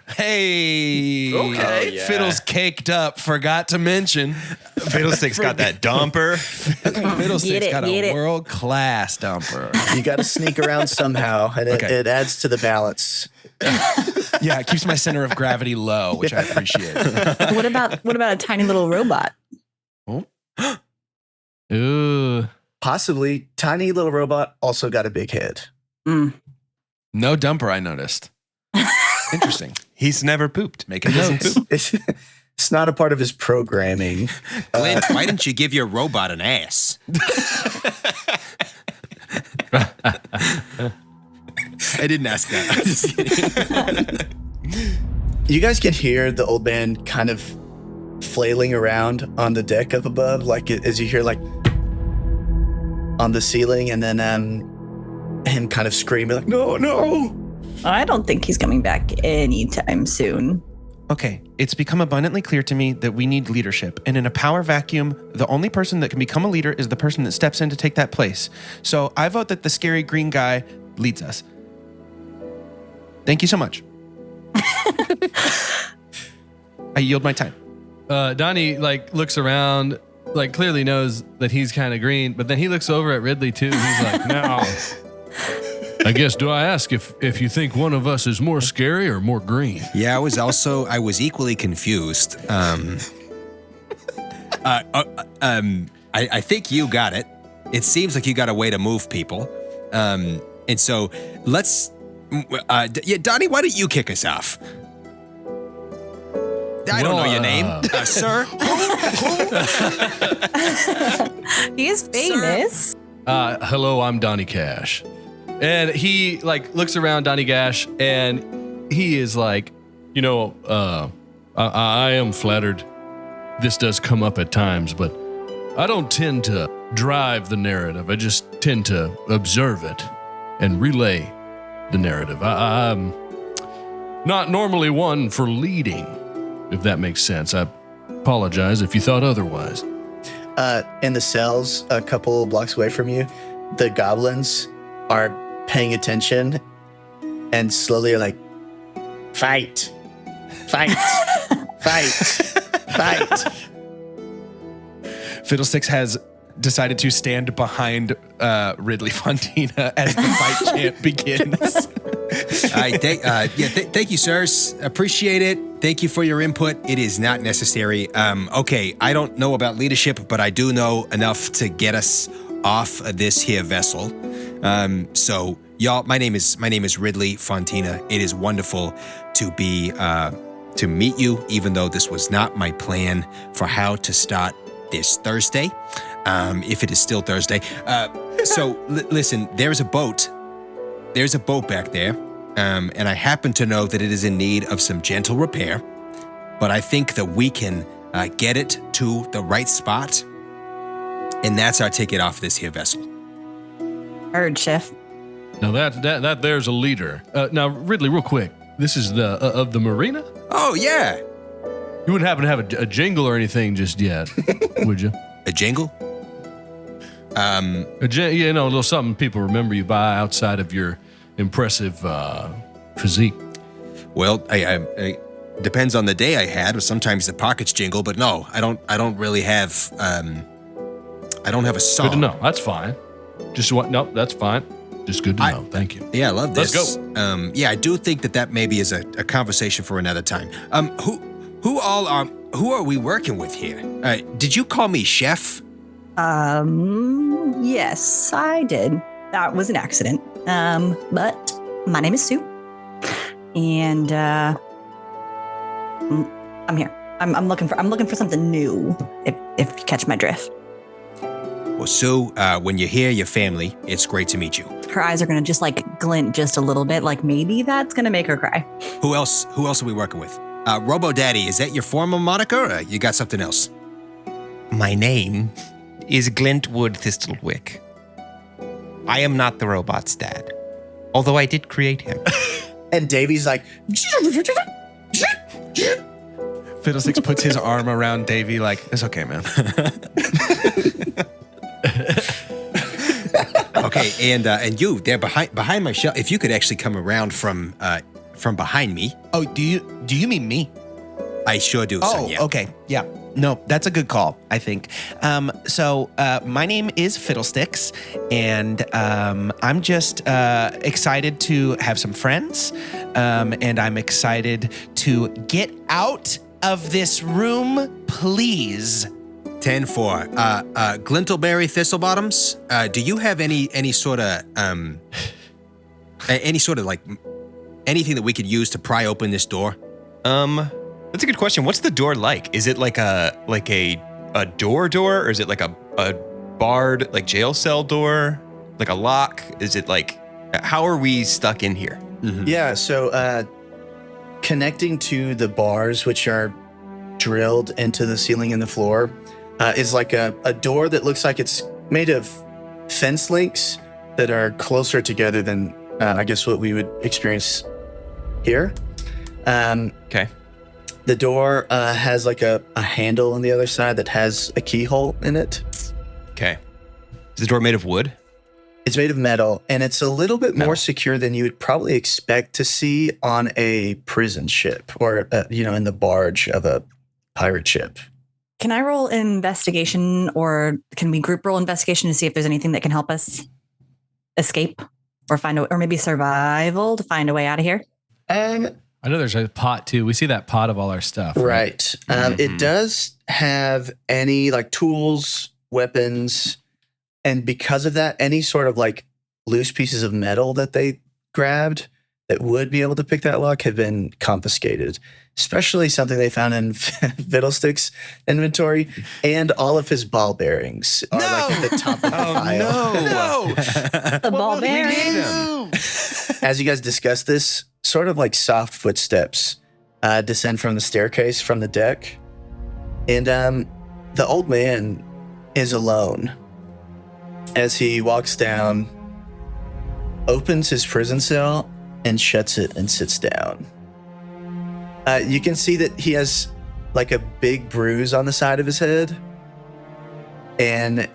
Hey, Okay. Fiddle's caked up. Forgot to mention, Fiddlesticks got that dumper. Fiddlesticks got get a it. world-class dumper. You got to sneak around somehow, and Okay. it adds to the balance. Yeah, it keeps my center of gravity low, which I appreciate. What about a tiny little robot? Ooh. Possibly, tiny little robot also got a big head. Mm. No dumper, I noticed. Interesting. He's never pooped. Making notes. It's not a part of his programming. Glint, why didn't you give your robot an ass? I didn't ask that. I'm just kidding. You guys can hear the old man kind of flailing around on the deck up above, like as you hear like on the ceiling, and then him kind of screaming like, "No, no!" I don't think he's coming back anytime soon. Okay, it's become abundantly clear to me that we need leadership. And in a power vacuum, the only person that can become a leader is the person that steps in to take that place. So I vote that the scary green guy leads us. Thank you so much. I yield my time. Donnie like looks around, like clearly knows that he's kind of green, but then he looks over at Ridley too. He's like, now, I guess, do I ask if you think one of us is more scary or more green? Yeah, I was equally confused. I think you got it. It seems like you got a way to move people. And so let's, Donnie, why don't you kick us off? I don't know your name, sir. He is famous. Hello, I'm Donnie Cash. And he like looks around Donnie Gash and he is like, I am flattered. This does come up at times, but I don't tend to drive the narrative. I just tend to observe it and relay the narrative. I'm not normally one for leading, if that makes sense. I apologize if you thought otherwise. In the cells a couple blocks away from you, the goblins are paying attention and slowly are like, fight, fight, fight, fight. Fiddlesticks has decided to stand behind Ridley Fontina as the fight chant begins. Thank you, sirs. Appreciate it. Thank you for your input. It is not necessary. Okay, I don't know about leadership, but I do know enough to get us off of this here vessel. So, y'all, my name is Ridley Fontina. It is wonderful to be to meet you, even though this was not my plan for how to start this Thursday. If it is still Thursday. So listen, there's a boat. There's a boat back there, and I happen to know that it is in need of some gentle repair. But I think that we can get it to the right spot, and that's our ticket off this here vessel. Heard, Chef. Now that there's a leader. Now, Ridley, real quick. This is the of the marina? Oh, yeah. You wouldn't happen to have a jingle or anything just yet, would you? A jingle? A little something people remember you by outside of your impressive physique. Well, I depends on the day I had. Sometimes the pockets jingle, but no, I don't really have. I don't have a song. Good to know. That's fine. Nope, that's fine. Just good to know. Thank you. Yeah, I love this. Let's go. Yeah, I do think that maybe is a conversation for another time. Who are we working with here? Did you call me chef? Yes, I did. That was an accident. But my name is Sue, and I'm here. I'm looking for something new. If you catch my drift. Well, Sue, when you hear your family, it's great to meet you. Her eyes are gonna just like glint just a little bit, like maybe that's gonna make her cry. Who else are we working with? Robo Daddy, is that your formal moniker, or you got something else? My name is Glintwood Thistlewick. I am not the robot's dad, although I did create him. And Davy's like, Fiddlesticks puts his arm around Davy like, it's okay, man. Okay, and you there behind my shelf. If you could actually come around from behind me. Oh, do you mean me? I sure do. Oh, son, yeah. okay. Yeah. No, that's a good call, I think. So my name is Fiddlesticks, and I'm just excited to have some friends, and I'm excited to get out of this room, please. 10-4. Glintleberry Thistlebottoms, do you have any sort of like anything that we could use to pry open this door? That's a good question. What's the door like? Is it like a door, or is it like a barred like jail cell door? Like a lock? Is it like, how are we stuck in here? Mm-hmm. yeah. So connecting to the bars, which are drilled into the ceiling and the floor, is like a door that looks like it's made of fence links that are closer together than I guess what we would experience here. Okay. The door has like a handle on the other side that has a keyhole in it. Okay. Is the door made of wood? It's made of metal, and it's a little bit Metal. more secure than you would probably expect to see on a prison ship or, in the barge of a pirate ship. Can I roll investigation, or can we group roll investigation to see if there's anything that can help us escape or or maybe survival to find a way out of here? I know there's a pot too. We see that pot of all our stuff. Right. It does have any like tools, weapons, and because of that, any sort of like loose pieces of metal that they grabbed that would be able to pick that lock have been confiscated. Especially something they found in Fiddlesticks' inventory, and all of his ball bearings are like at the top of the pile. No. The ball bearings. As you guys discuss this, sort of like soft footsteps descend from the staircase from the deck, and the old man is alone as he walks down, opens his prison cell, and shuts it and sits down. You can see that he has like a big bruise on the side of his head, and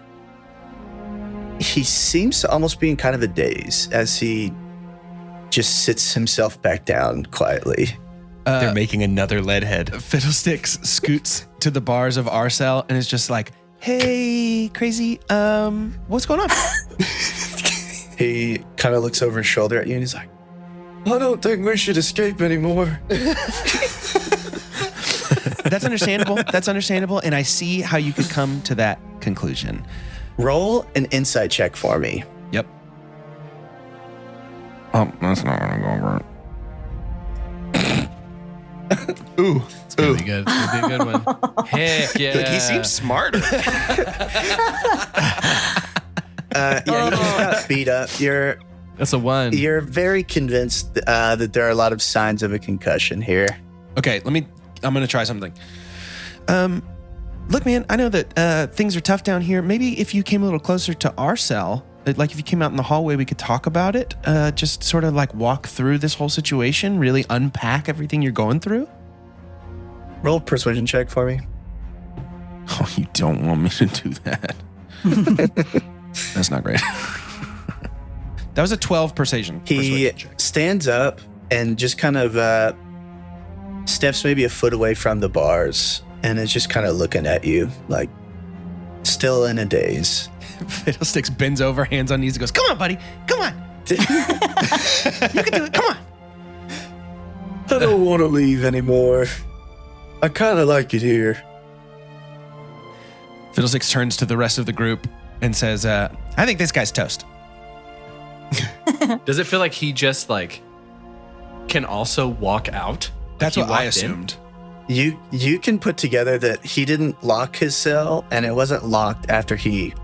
he seems to almost be in kind of a daze as he just sits himself back down quietly. They're making another lead head. Fiddlesticks scoots to the bars of our cell and is just like, hey, crazy, what's going on? He kind of looks over his shoulder at you and he's like, I don't think we should escape anymore. That's understandable. And I see how you could come to that conclusion. Roll an insight check for me. Yep. That's not gonna go over. Ooh. It's gonna be good. It's gonna be a good one. Heck yeah. Like, he seems smarter. Yeah, you just got beat up. That's a 1. You're very convinced that there are a lot of signs of a concussion here. Okay, I'm going to try something. Look, man, I know that things are tough down here. Maybe if you came a little closer to our cell, like if you came out in the hallway, we could talk about it. Just sort of like walk through this whole situation, really unpack everything you're going through. Roll a persuasion check for me. Oh, you don't want me to do that. That's not great. That was a 12 persuasion. He check. stands up and just kind of steps maybe a foot away from the bars and is just kind of looking at you, like still in a daze. Fiddlesticks bends over, hands on knees, and goes, "Come on, buddy. Come on. You can do it. Come on." I don't want to leave anymore. I kind of like it here. Fiddlesticks turns to the rest of the group and says, I think this guy's toast. Does it feel like he just like can also walk out? That's Like he what I walked in? assumed. You can put together that he didn't lock his cell and it wasn't locked after he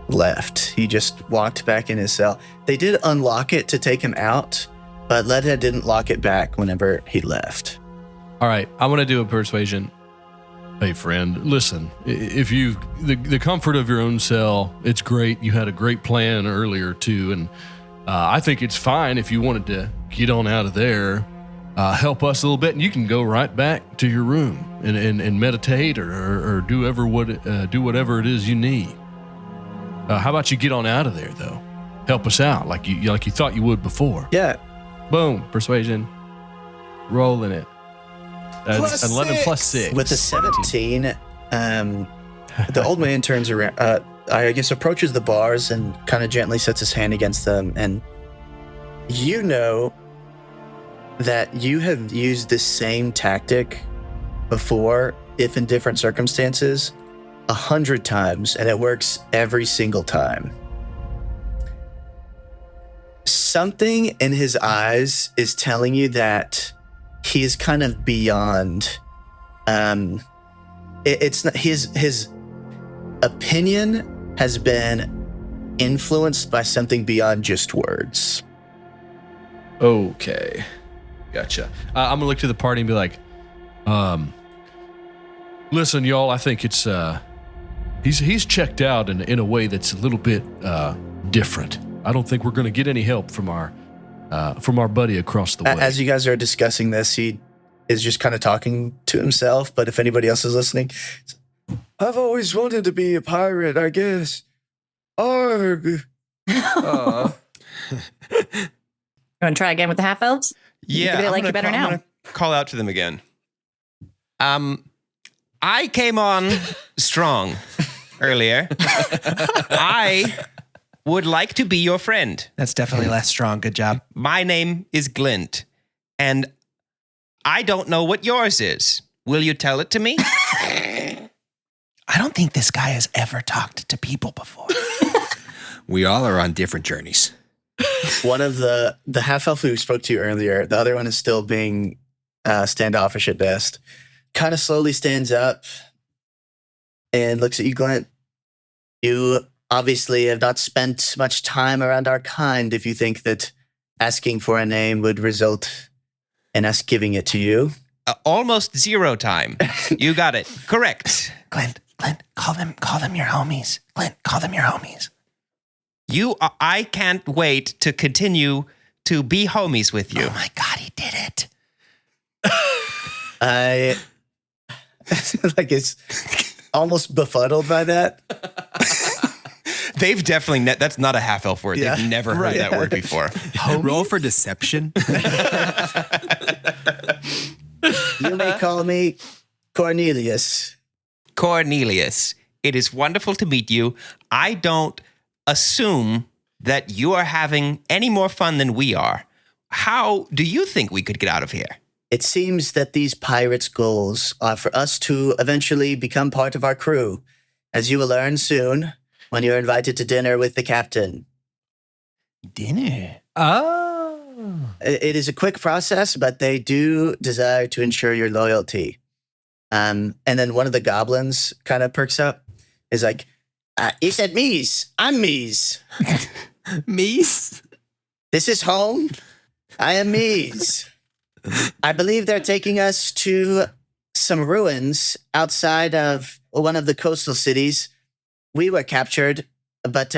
left. He just walked back in his cell. They did unlock it to take him out, but Leadhead didn't lock it back whenever he left. All right, I want to do a persuasion. Hey, friend, listen. If you the comfort of your own cell, it's great. You had a great plan earlier too, and I think it's fine if you wanted to get on out of there, help us a little bit, and you can go right back to your room and meditate or do whatever it is you need. How about you get on out of there though? Help us out like you thought you would before. Yeah. Boom, persuasion. Rolling it. That's 11 plus 6. With the 17, the old man turns around, I guess approaches the bars and kind of gently sets his hand against them. And you know that you have used this same tactic before, if in different circumstances, 100 times, and it works every single time. Something in his eyes is telling you that he is kind of beyond. It's not his opinion has been influenced by something beyond just words. Okay. Gotcha. I'm gonna look to the party and be like, listen, y'all, I think it's he's checked out in a way that's a little bit different. I don't think we're gonna get any help from our buddy across the way. As you guys are discussing this, he is just kind of talking to himself, but if anybody else is listening, I've always wanted to be a pirate, I guess. Arg. You want to try again with the half elves? Yeah, Maybe they like you better now. I'm gonna call out to them again. I came on strong earlier. I would like to be your friend. That's definitely less strong. Good job. My name is Glint, and I don't know what yours is. Will you tell it to me? I don't think this guy has ever talked to people before. We all are on different journeys. one of the half elf who spoke to you earlier, the other one is still being standoffish at best, kind of slowly stands up and looks at you, Glint. You obviously have not spent much time around our kind if you think that asking for a name would result in us giving it to you. Almost 0 time. You got it. Correct. Glint, call them your homies. Glint, call them your homies. I can't wait to continue to be homies with you. Oh my God, he did it. I like it's almost befuddled by that. They've definitely, that's not a half elf word. Yeah. They've never heard that word before. Roll for deception. You may call me Cornelius. Cornelius, it is wonderful to meet you. I don't assume that you are having any more fun than we are. How do you think we could get out of here? It seems that these pirates' goals are for us to eventually become part of our crew, as you will learn soon when you're invited to dinner with the captain. Dinner? Oh. It is a quick process, but they do desire to ensure your loyalty. And then one of the goblins kind of perks up, is like, You said Mies. I'm Mies. Mies? This is home. I am Mies. I believe they're taking us to some ruins outside of one of the coastal cities. We were captured, but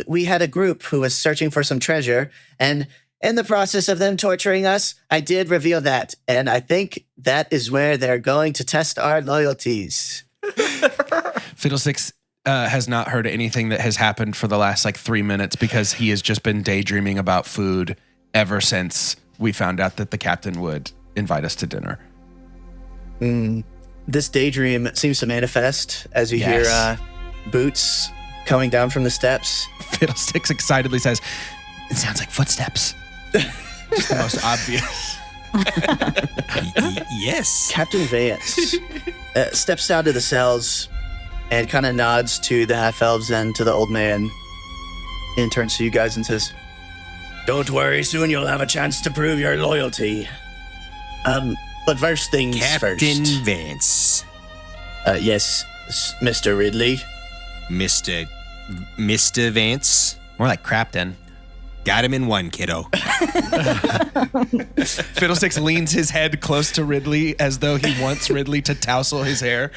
we had a group who was searching for some treasure, and in the process of them torturing us, I did reveal that, and I think that is where they're going to test our loyalties. Fiddlesticks has not heard anything that has happened for the last 3 minutes because he has just been daydreaming about food ever since we found out that the captain would invite us to dinner. This daydream seems to manifest as you Yes. hear boots coming down from the steps. Fiddlesticks excitedly says, "It sounds like footsteps." Just the most obvious. Yes. Captain Vance steps out of the cells and kind of nods to the half-elves and to the old man and turns to you guys and says, "Don't worry, soon you'll have a chance to prove your loyalty. But first things Captain first. Vance. Yes, Mr. Ridley. Mr. Vance. More like Crapton. Got him in one, kiddo. Fiddlesticks leans his head close to Ridley as though he wants Ridley to tousle his hair.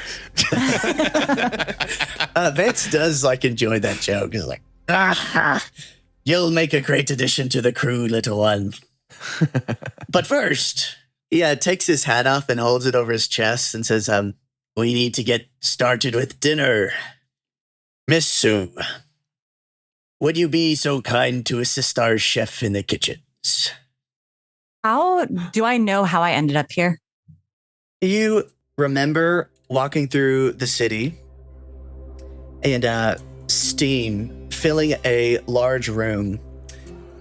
Vance does enjoy that joke. He's like, you'll make a great addition to the crew, little one. But first, takes his hat off and holds it over his chest and says, we need to get started with dinner. Miss Sue, would you be so kind to assist our chef in the kitchens? How do I know how I ended up here? You remember walking through the city and steam filling a large room.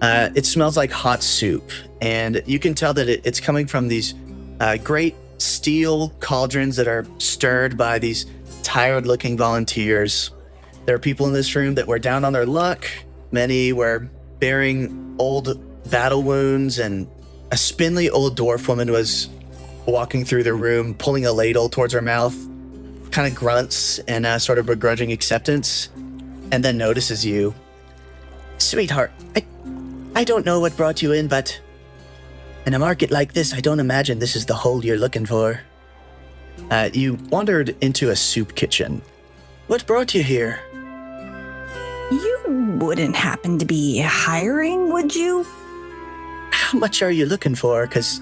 It smells like hot soup, and you can tell that it's coming from these great steel cauldrons that are stirred by these tired-looking volunteers. There are people in this room that were down on their luck. Many were bearing old battle wounds, and a spindly old dwarf woman was walking through the room, pulling a ladle towards her mouth, kind of grunts and sort of begrudging acceptance, and then notices you. Sweetheart, I don't know what brought you in, but in a market like this, I don't imagine this is the hole you're looking for. You wandered into a soup kitchen. What brought you here? You wouldn't happen to be hiring, would you? How much are you looking for? Because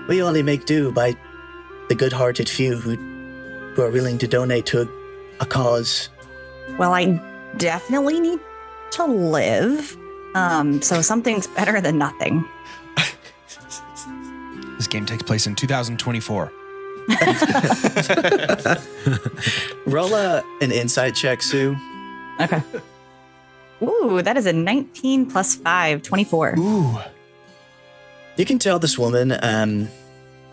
we only make do by the good-hearted few who are willing to donate to a cause. Well, I definitely need to live. So something's better than nothing. This game takes place in 2024. Roll an insight check, Sue. Okay. Ooh, that is a 19 plus 5, 24. Ooh. You can tell this woman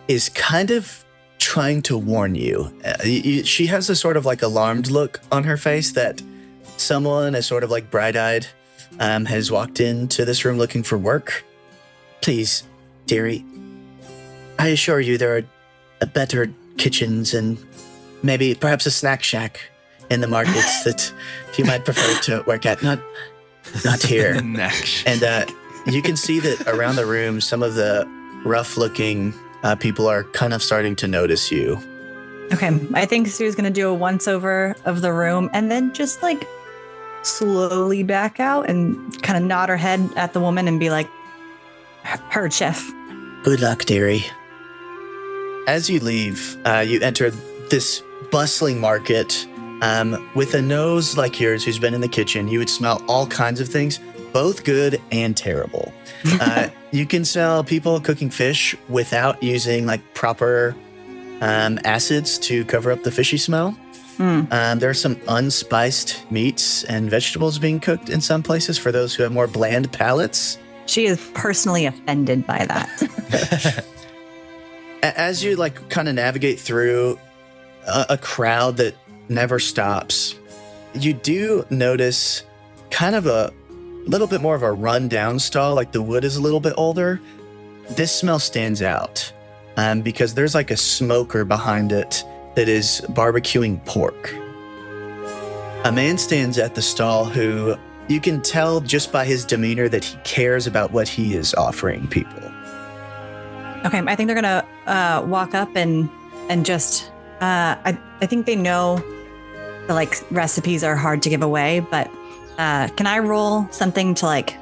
is kind of trying to warn you. She has a sort of alarmed look on her face that someone is sort of bright-eyed has walked into this room looking for work. Please, dearie, I assure you there are better kitchens and perhaps a snack shack in the markets that you might prefer to work at. Not here. And you can see that around the room, some of the rough-looking people are kind of starting to notice you. Okay, I think Sue's going to do a once-over of the room and then just slowly back out and kind of nod her head at the woman and be like, "Heard, chef." Good luck, dearie. As you leave, you enter this bustling market. With a nose like yours who's been in the kitchen, you would smell all kinds of things, both good and terrible. You can smell people cooking fish without using proper acids to cover up the fishy smell. There are some unspiced meats and vegetables being cooked in some places for those who have more bland palates. She is personally offended by that. As you kind of navigate through a crowd that never stops, you do notice kind of a little bit more of a rundown stall. The wood is a little bit older. This smell stands out because there's a smoker behind it that is barbecuing pork. A man stands at the stall who you can tell just by his demeanor that he cares about what he is offering people. Okay, I think they're gonna walk up and just. I think they know the like recipes are hard to give away, but can I roll something to like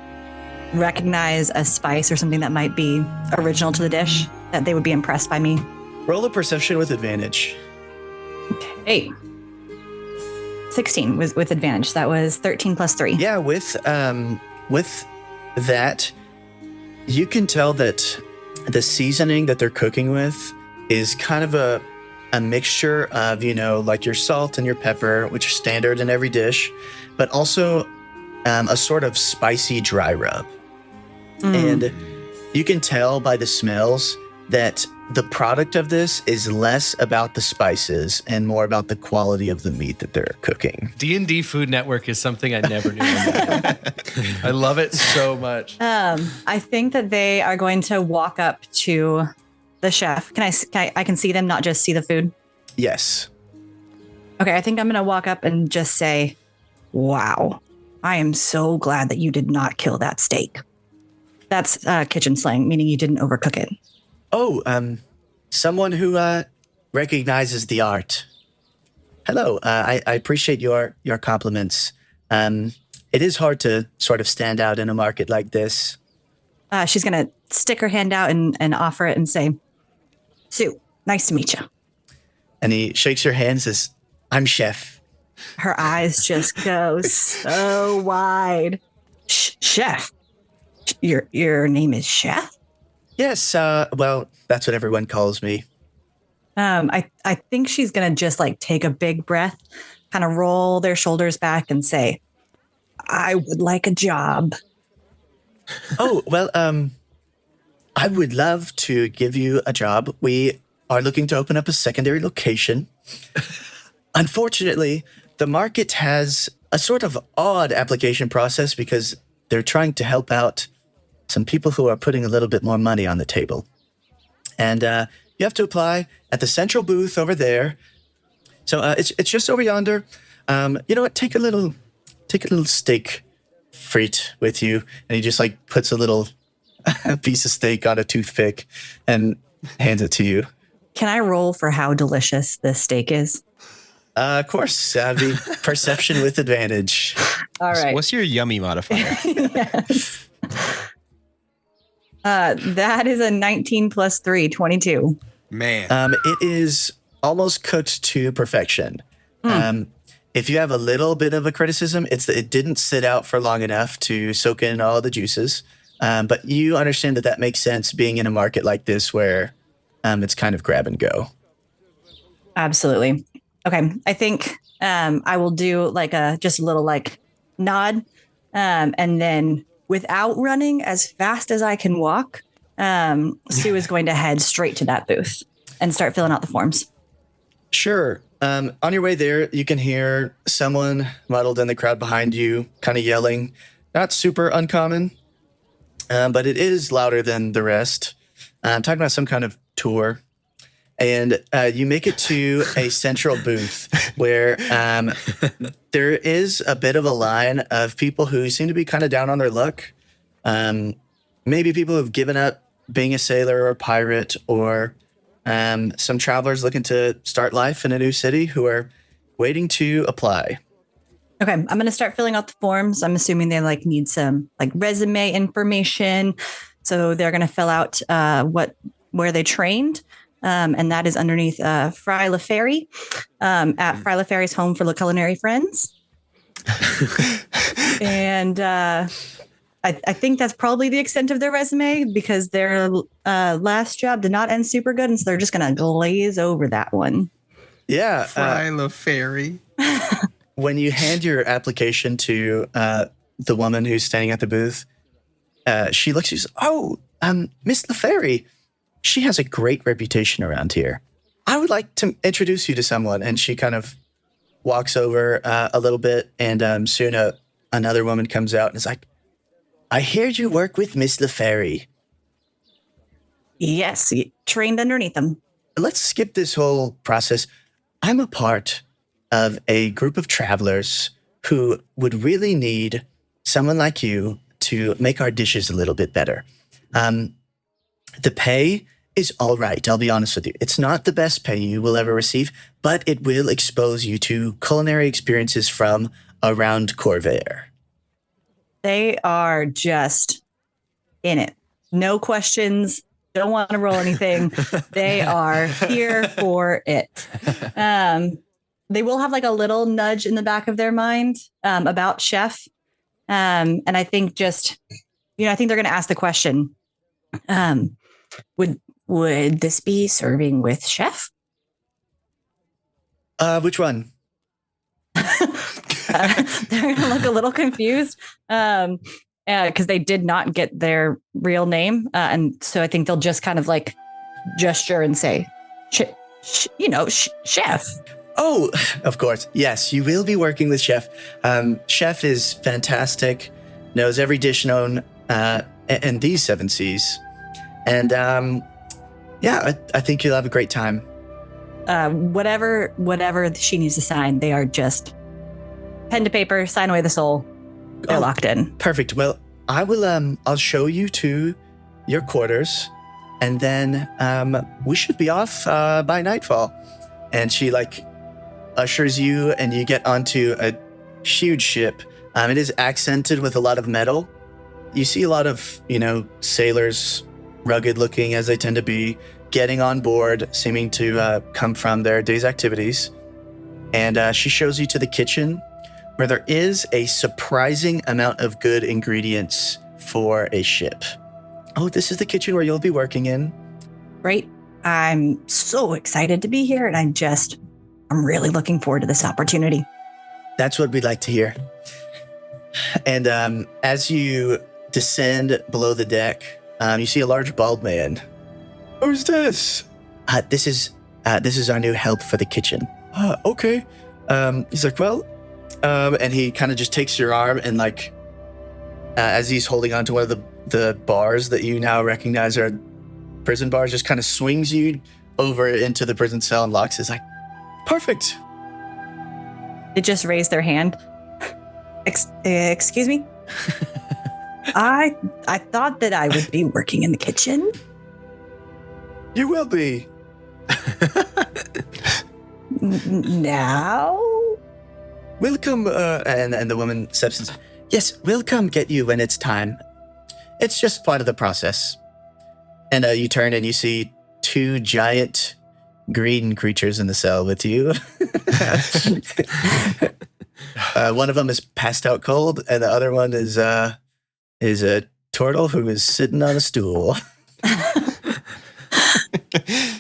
recognize a spice or something that might be original to the dish that they would be impressed by me? Roll a perception with advantage. Okay. 16 with advantage. That was 13 plus 3. Yeah, with that, you can tell that the seasoning that they're cooking with is kind of a mixture of, like your salt and your pepper, which are standard in every dish, but also a sort of spicy dry rub. And you can tell by the smells that the product of this is less about the spices and more about the quality of the meat that they're cooking. D&D Food Network is something I never knew about. I love it so much. I think that they are going to walk up to the chef. I can see them, not just see the food? Yes. Okay, I think I'm going to walk up and just say, wow, I am so glad that you did not kill that steak. That's kitchen slang, meaning you didn't overcook it. Oh, someone who recognizes the art. Hello, I appreciate your compliments. It is hard to sort of stand out in a market like this. She's going to stick her hand out and offer it and say, Sue, nice to meet you. And he shakes your hand and says, I'm Chef. Her eyes just go so wide. Chef? Your name is Chef? Yes, well, that's what everyone calls me. I think she's going to just like take a big breath, kind of roll their shoulders back and say, I would like a job. Oh, well, I would love to give you a job. We are looking to open up a secondary location. Unfortunately, the market has a sort of odd application process because they're trying to help out some people who are putting a little bit more money on the table. And you have to apply at the central booth over there. So it's just over yonder. You know what? Take a little steak frite with you. And he just like puts a little piece of steak on a toothpick and hands it to you. Can I roll for how delicious this steak is? Of course, that'd be perception with advantage. All right. What's your yummy modifier? Yes. That is a 19 plus 3, 22. Man. It is almost cooked to perfection. If you have a little bit of a criticism, it's that it didn't sit out for long enough to soak in all the juices. But you understand that makes sense being in a market like this where it's kind of grab and go. Absolutely. Okay. I think I will do like just a little like nod. And then without running as fast as I can walk, Sue is going to head straight to that booth and start filling out the forms. Sure. On your way there, you can hear someone muddled in the crowd behind you, kind of yelling. Not super uncommon, but it is louder than the rest. I'm talking about some kind of tour. And you make it to a central booth where there is a bit of a line of people who seem to be kind of down on their luck. Maybe people who've given up being a sailor or a pirate, or some travelers looking to start life in a new city who are waiting to apply. Okay, I'm going to start filling out the forms. I'm assuming they like need some like resume information. So they're going to fill out where they trained. And that is underneath Fry LaFerry at Fry LaFerry's Home for Culinary Friends. And I think that's probably the extent of their resume because their last job did not end super good. And so they're just going to glaze over that one. Yeah. Fry LaFerry. When you hand your application to the woman who's standing at the booth, she looks at you and says, "Oh, Miss LaFerry. She has a great reputation around here. I would like to introduce you to someone." And she kind of walks over a little bit, and soon another woman comes out and is like, "I hear you work with Miss LaFerry." Yes, trained underneath them. Let's skip this whole process. I'm a part of a group of travelers who would really need someone like you to make our dishes a little bit better. The pay is all right, I'll be honest with you. It's not the best pay you will ever receive, but it will expose you to culinary experiences from around Corvair. They are just in it. No questions. Don't want to roll anything. They are here for it. They will have like a little nudge in the back of their mind about chef. And I think just, I think they're going to ask the question, would this be serving with chef? Which one? They're going to look a little confused because they did not get their real name. And so I think they'll just kind of like gesture and say, chef. Oh, of course. Yes, you will be working with Chef. Chef is fantastic, knows every dish known in these 7 seas. And I think you'll have a great time. Whatever she needs to sign, they are just pen to paper, sign away the soul. They're locked in. Perfect. Well, I will, I'll show you to your quarters, and then we should be off by nightfall. And she ushers you, and you get onto a huge ship. It is accented with a lot of metal. You see a lot of, sailors, rugged looking as they tend to be, getting on board, seeming to come from their day's activities. And she shows you to the kitchen, where there is a surprising amount of good ingredients for a ship. Oh, this is the kitchen where you'll be working in. Great. I'm so excited to be here, and I'm really looking forward to this opportunity. That's what we'd like to hear. And as you descend below the deck, you see a large bald man. Who's this? This is our new help for the kitchen. Okay. He's like, well, and he kind of just takes your arm and as he's holding onto one of the bars that you now recognize are prison bars, just kind of swings you over into the prison cell and locks. Is like, perfect. They just raise their hand. Excuse me? I thought that I would be working in the kitchen. You will be. Now? We'll come, and the woman steps in. Yes, we'll come get you when it's time. It's just part of the process. And you turn and you see 2 giant green creatures in the cell with you. One of them is passed out cold, and the other one is a turtle who is sitting on a stool.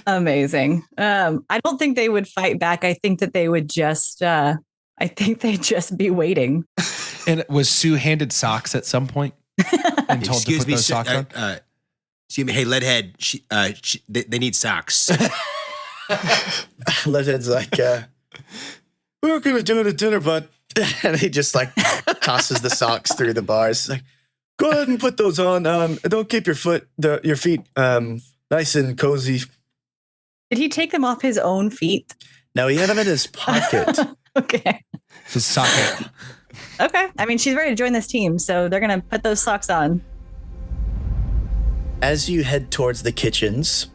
Amazing. I don't think they would fight back. I think that they would just. I think they'd just be waiting. And was Sue handed socks at some point and told to put those socks on? Excuse me, hey, Leadhead, they need socks. Leadhead's like, We were going to do it at dinner, but and he just tosses the socks through the bars. Like, go ahead and put those on. Don't keep your feet nice and cozy. Did he take them off his own feet? No, he had them in his pocket. Okay. His socket. Okay. I mean, she's ready to join this team, so they're going to put those socks on. As you head towards the kitchens,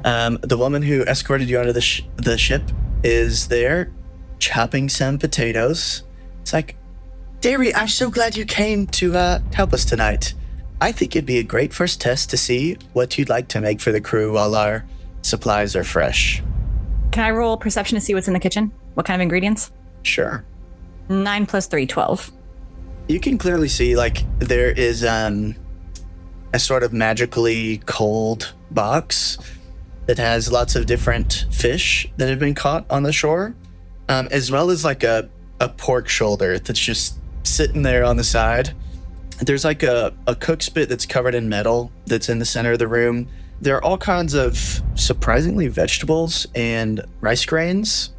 the woman who escorted you onto the ship is there chopping some potatoes. It's like, Dairy, I'm so glad you came to help us tonight. I think it'd be a great first test to see what you'd like to make for the crew while our supplies are fresh. Can I roll perception to see what's in the kitchen? What kind of ingredients? Sure. 9 + 3, 12. You can clearly see, there is a sort of magically cold box that has lots of different fish that have been caught on the shore, as well as a pork shoulder that's just sitting there on the side. There's a cook spit that's covered in metal that's in the center of the room. There are all kinds of surprisingly vegetables and rice grains.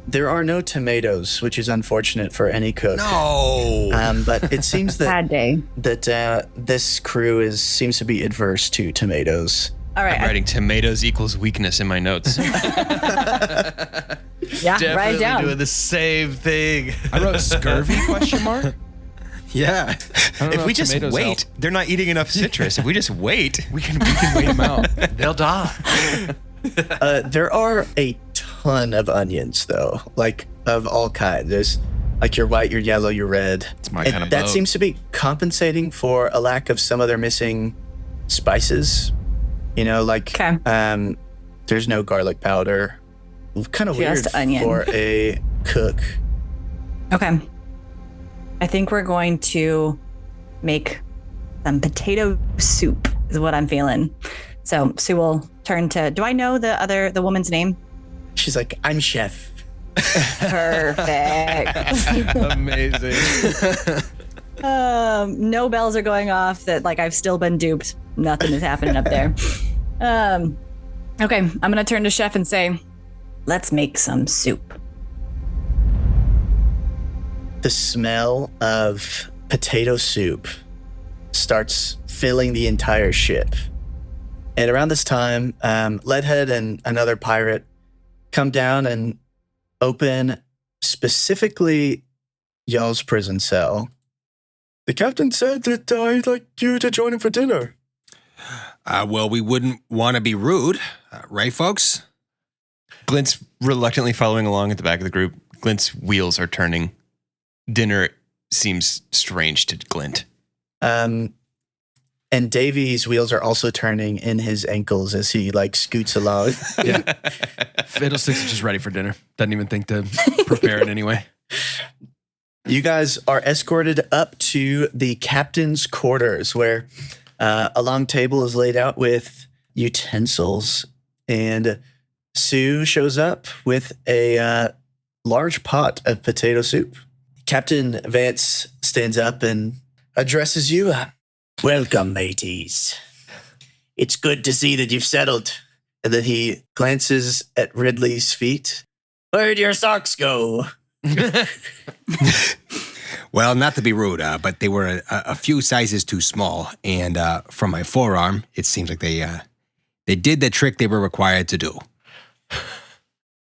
There are no tomatoes, which is unfortunate for any cook. No. But it seems that Bad day. that this crew seems to be adverse to tomatoes. All right. I'm writing tomatoes equals weakness in my notes. Yeah, write it down. doing the same thing. I wrote scurvy question mark. Yeah. If we just wait, they're not eating enough citrus. If we just wait, we can wait them out. They'll die. There are a ton of onions, though, like of all kinds. There's like your white, your yellow, your red. It's my kind of That boat. seems to be compensating for a lack of some of their missing spices. You know, like there's no garlic powder. Kind of weird Just onion. for a cook. Okay. I think we're going to make some potato soup is what I'm feeling. So Sue will turn to, do I know the woman's name? She's like, I'm chef. Perfect. Amazing. No bells are going off that like I've still been duped. Nothing is happening up there. Okay, I'm going to turn to chef and say, let's make some soup. The smell of potato soup starts filling the entire ship. And around this time, Leadhead and another pirate come down and open specifically y'all's prison cell. The captain said that I'd like you to join him for dinner. Well, we wouldn't want to be rude, right, folks? Glint's reluctantly following along at the back of the group. Glint's wheels are turning. Dinner seems strange to Glint. And Davy's wheels are also turning in his ankles as he like scoots along. Fiddlesticks is just ready for dinner. Doesn't even think to prepare it anyway. You guys are escorted up to the captain's quarters where a long table is laid out with utensils. And Sue shows up with a large pot of potato soup. Captain Vance stands up and addresses you. Welcome, mateys. It's good to see that you've settled. And then he glances at Ridley's feet. Where'd your socks go? Well, not to be rude, but they were a few sizes too small. And from my forearm, it seems like they did the trick they were required to do.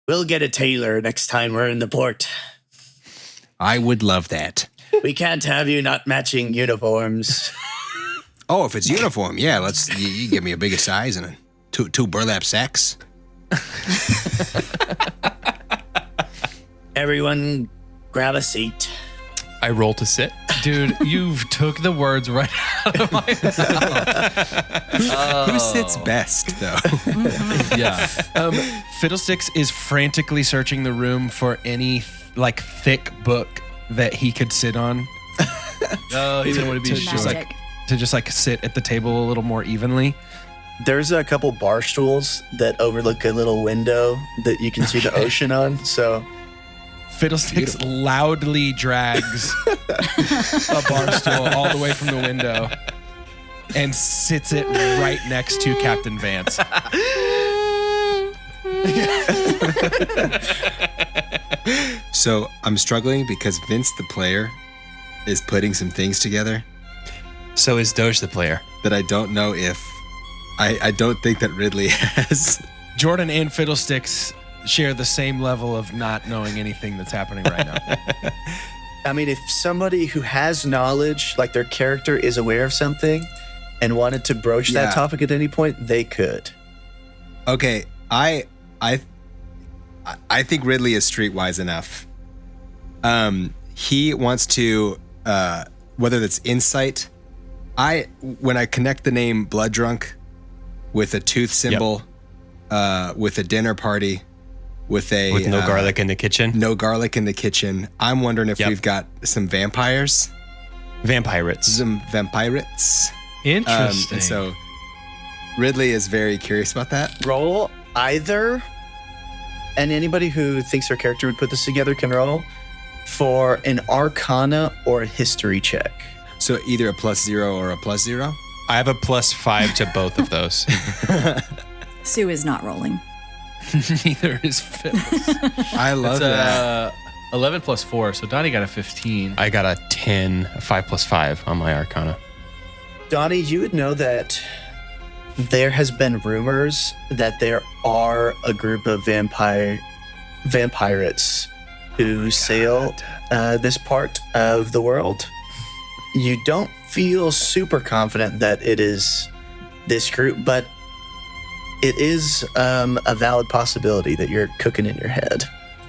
We'll get a tailor next time we're in the port. I would love that. We can't have you not matching uniforms. Oh, if it's uniform, yeah, you give me a bigger size and two burlap sacks. Everyone grab a seat. I roll to sit. Dude, you've took the words right out of my mouth. Who sits best, though? Yeah. Fiddlesticks is frantically searching the room for any like thick book that he could sit on. No, he didn't want to be Magic. To just like sit at the table a little more evenly. There's a couple bar stools that overlook a little window that you can see the ocean on. So Fiddlesticks loudly drags a bar stool all the way from the window and sits it right next to Captain Vance. So I'm struggling because Vince, the player, is putting some things together So is Doge the player. that I don't know if I don't think that Ridley has. Jordan and Fiddlesticks share the same level of not knowing anything that's happening right now. I mean, if somebody who has knowledge, like their character is aware of something and wanted to broach Yeah. that topic at any point, they could. Okay, I think Ridley is streetwise enough. He wants to, whether that's insight. When I connect the name Blood Drunk with a tooth symbol, with a dinner party, with no garlic in the kitchen. no garlic in the kitchen, I'm wondering if Yep. we've got some vampires, Vampirates. some vampirates. Interesting. And so Ridley is very curious about that. Roll either, and anybody who thinks their character would put this together can roll for an Arcana or a History check. So either a +0 or a +0. I have a +5 to both of those. Sue is not rolling. Neither is Fiddles. I love that. 11 plus 4, so Donnie got a 15. I got a 10, a 5 + 5 on my Arcana. Donnie, you would know that there has been rumors that there are a group of vampire vampirates who sail this part of the world. You don't feel super confident that it is this group, but it is a valid possibility that you're cooking in your head.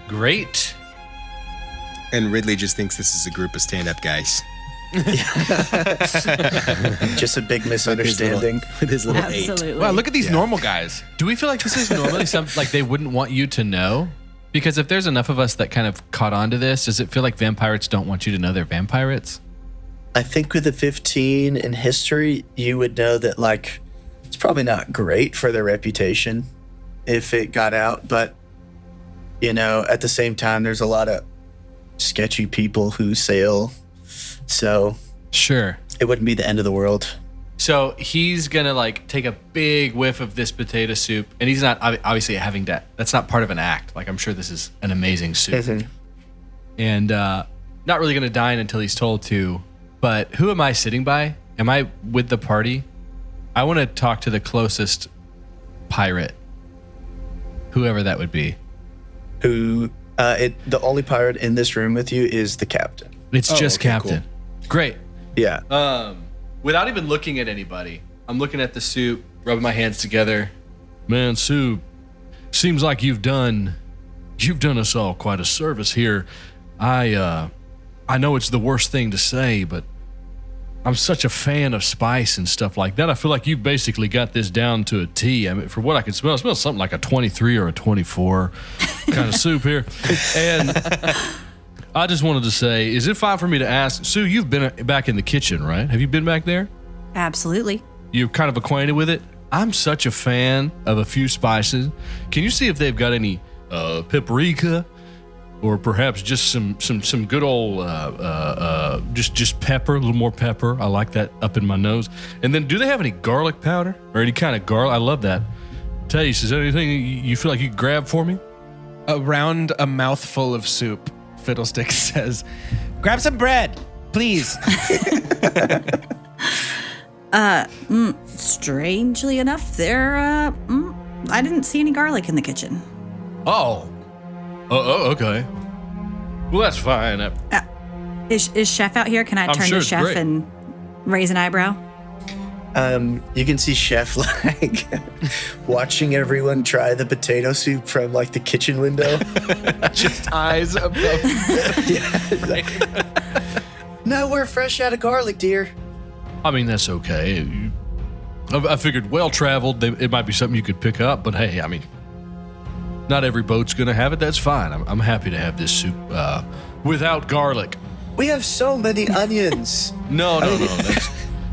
Great. And Ridley just thinks this is a group of stand-up guys. Just a big misunderstanding. With his little eight. Absolutely. Wow, look at these normal guys. Do we feel like this is normally something like they wouldn't want you to know? Because if there's enough of us that kind of caught on to this, does it feel like vampirates don't want you to know they're vampirates? I think with the 15 in history, you would know that, like, it's probably not great for their reputation if it got out. But, you know, at the same time, there's a lot of sketchy people who sail. So Sure. it wouldn't be the end of the world. So he's going to like take a big whiff of this potato soup, and he's not obviously having that. That's not part of an act. Like, I'm sure this is an amazing soup. And not really going to dine until he's told to. But who am I sitting by? Am I with the party? I want to talk to the closest pirate, whoever that would be. The only pirate in this room with you is the captain. It's just okay, Captain. cool. Great. Yeah. Without even looking at anybody, I'm looking at the soup, rubbing my hands together. Man, soup, seems like you've done us all quite a service here. I know it's the worst thing to say, but I'm such a fan of spice and stuff like that. I feel like you basically got this down to a T. I mean, for what I can smell, it smells something like a 23 or a 24 kind of soup here. And I just wanted to say, is it fine for me to ask, Sue, you've been back in the kitchen, right? Have you been back there? Absolutely. You're kind of acquainted with it? I'm such a fan of a few spices. Can you see if they've got any paprika, or perhaps just some good old just pepper, a little more pepper? I like that up in my nose. And then, do they have any garlic powder or any kind of garlic? I love that taste. Is there anything you feel like you could grab for me? Around a mouthful of soup, Fiddlesticks says, "Grab some bread, please." Strangely enough, I didn't see any garlic in the kitchen. Oh, okay. Well, that's fine. Is Chef out here? Can I I'm turn sure to it's Chef great. and raise an eyebrow? You can see Chef like watching everyone try the potato soup from like the kitchen window. Just eyes above. No, we're fresh out of garlic, dear. I mean, that's okay. I figured well-traveled, it might be something you could pick up, but hey, I mean, not every boat's going to have it. That's fine. I'm happy to have this soup without garlic. We have so many onions. No.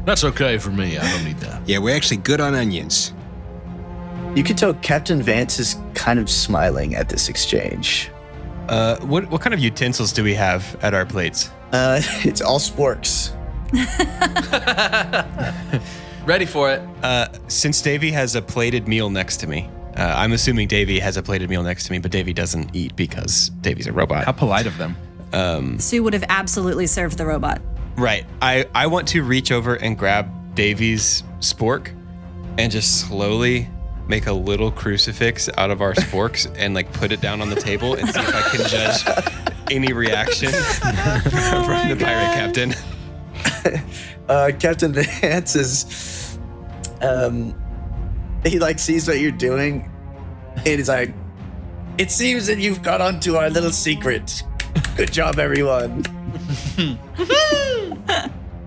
That's okay for me. I don't need that. Yeah, we're actually good on onions. You can tell Captain Vance is kind of smiling at this exchange. What kind of utensils do we have at our plates? It's all sporks. Ready for it. Since Davey has a plated meal next to me, I'm assuming Davey has a plated meal next to me, but Davey doesn't eat because Davey's a robot. How polite of them. Sue would have absolutely served the robot. Right. I want to reach over and grab Davey's spork and just slowly make a little crucifix out of our sporks and like put it down on the table and see if I can judge any reaction from the pirate captain. Captain Vance is, he like sees what you're doing, and he's like, "It seems that you've got onto our little secret. Good job, everyone."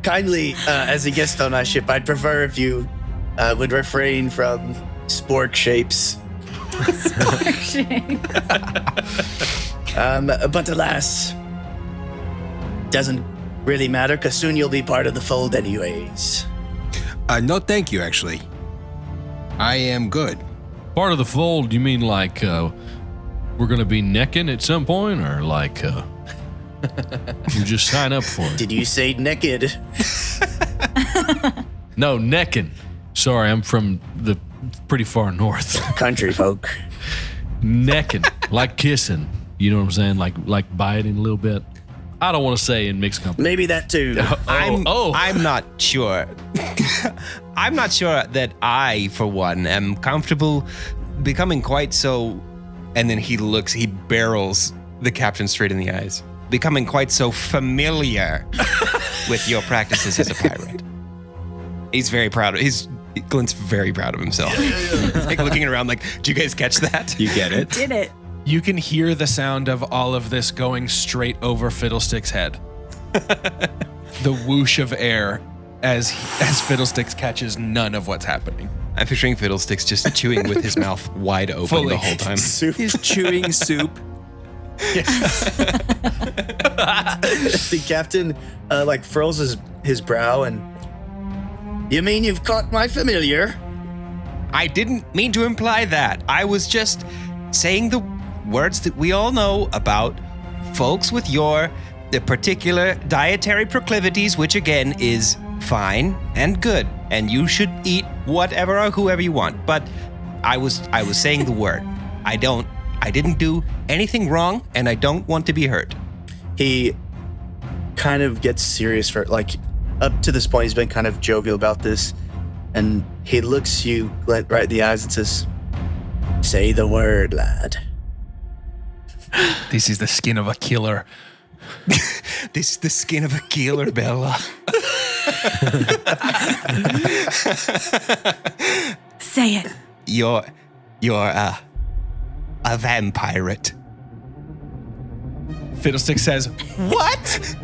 Kindly, as a guest on our ship, I'd prefer if you would refrain from spork shapes. But alas, doesn't really matter, because soon you'll be part of the fold anyways. No, thank you, actually. I am good. Part of the fold, you mean like we're going to be necking at some point, or like you just sign up for it? Did you say naked? No, necking. Sorry, I'm from the pretty far north. Country folk. Necking, like kissing. You know what I'm saying? Like biting a little bit. I don't want to say in mixed company. Maybe that too. I'm not sure. I'm not sure that I, for one, am comfortable becoming quite so And then he barrels the captain straight in the eyes. Becoming quite so familiar with your practices as a pirate. He's very proud of Glint's very proud of himself. He's like looking around like, do you guys catch that? You get it? Did it. You can hear the sound of all of this going straight over Fiddlesticks' head. The whoosh of air as Fiddlesticks catches none of what's happening. I'm picturing Fiddlesticks just chewing with his mouth wide open Fully. the whole time. He's chewing soup. The captain furls his brow and, you mean you've caught my familiar? I didn't mean to imply that. I was just saying the words that we all know about folks with the particular dietary proclivities, which again is fine and good, and you should eat whatever or whoever you want. But I was saying the word. I didn't do anything wrong, and I don't want to be hurt. He kind of gets serious for up to this point. He's been kind of jovial about this, and he looks you right in the eyes and says, "Say the word, lad." This is the skin of a killer. This is the skin of a killer, Bella. Say it. You're a vampire. Fiddlesticks says, "What?"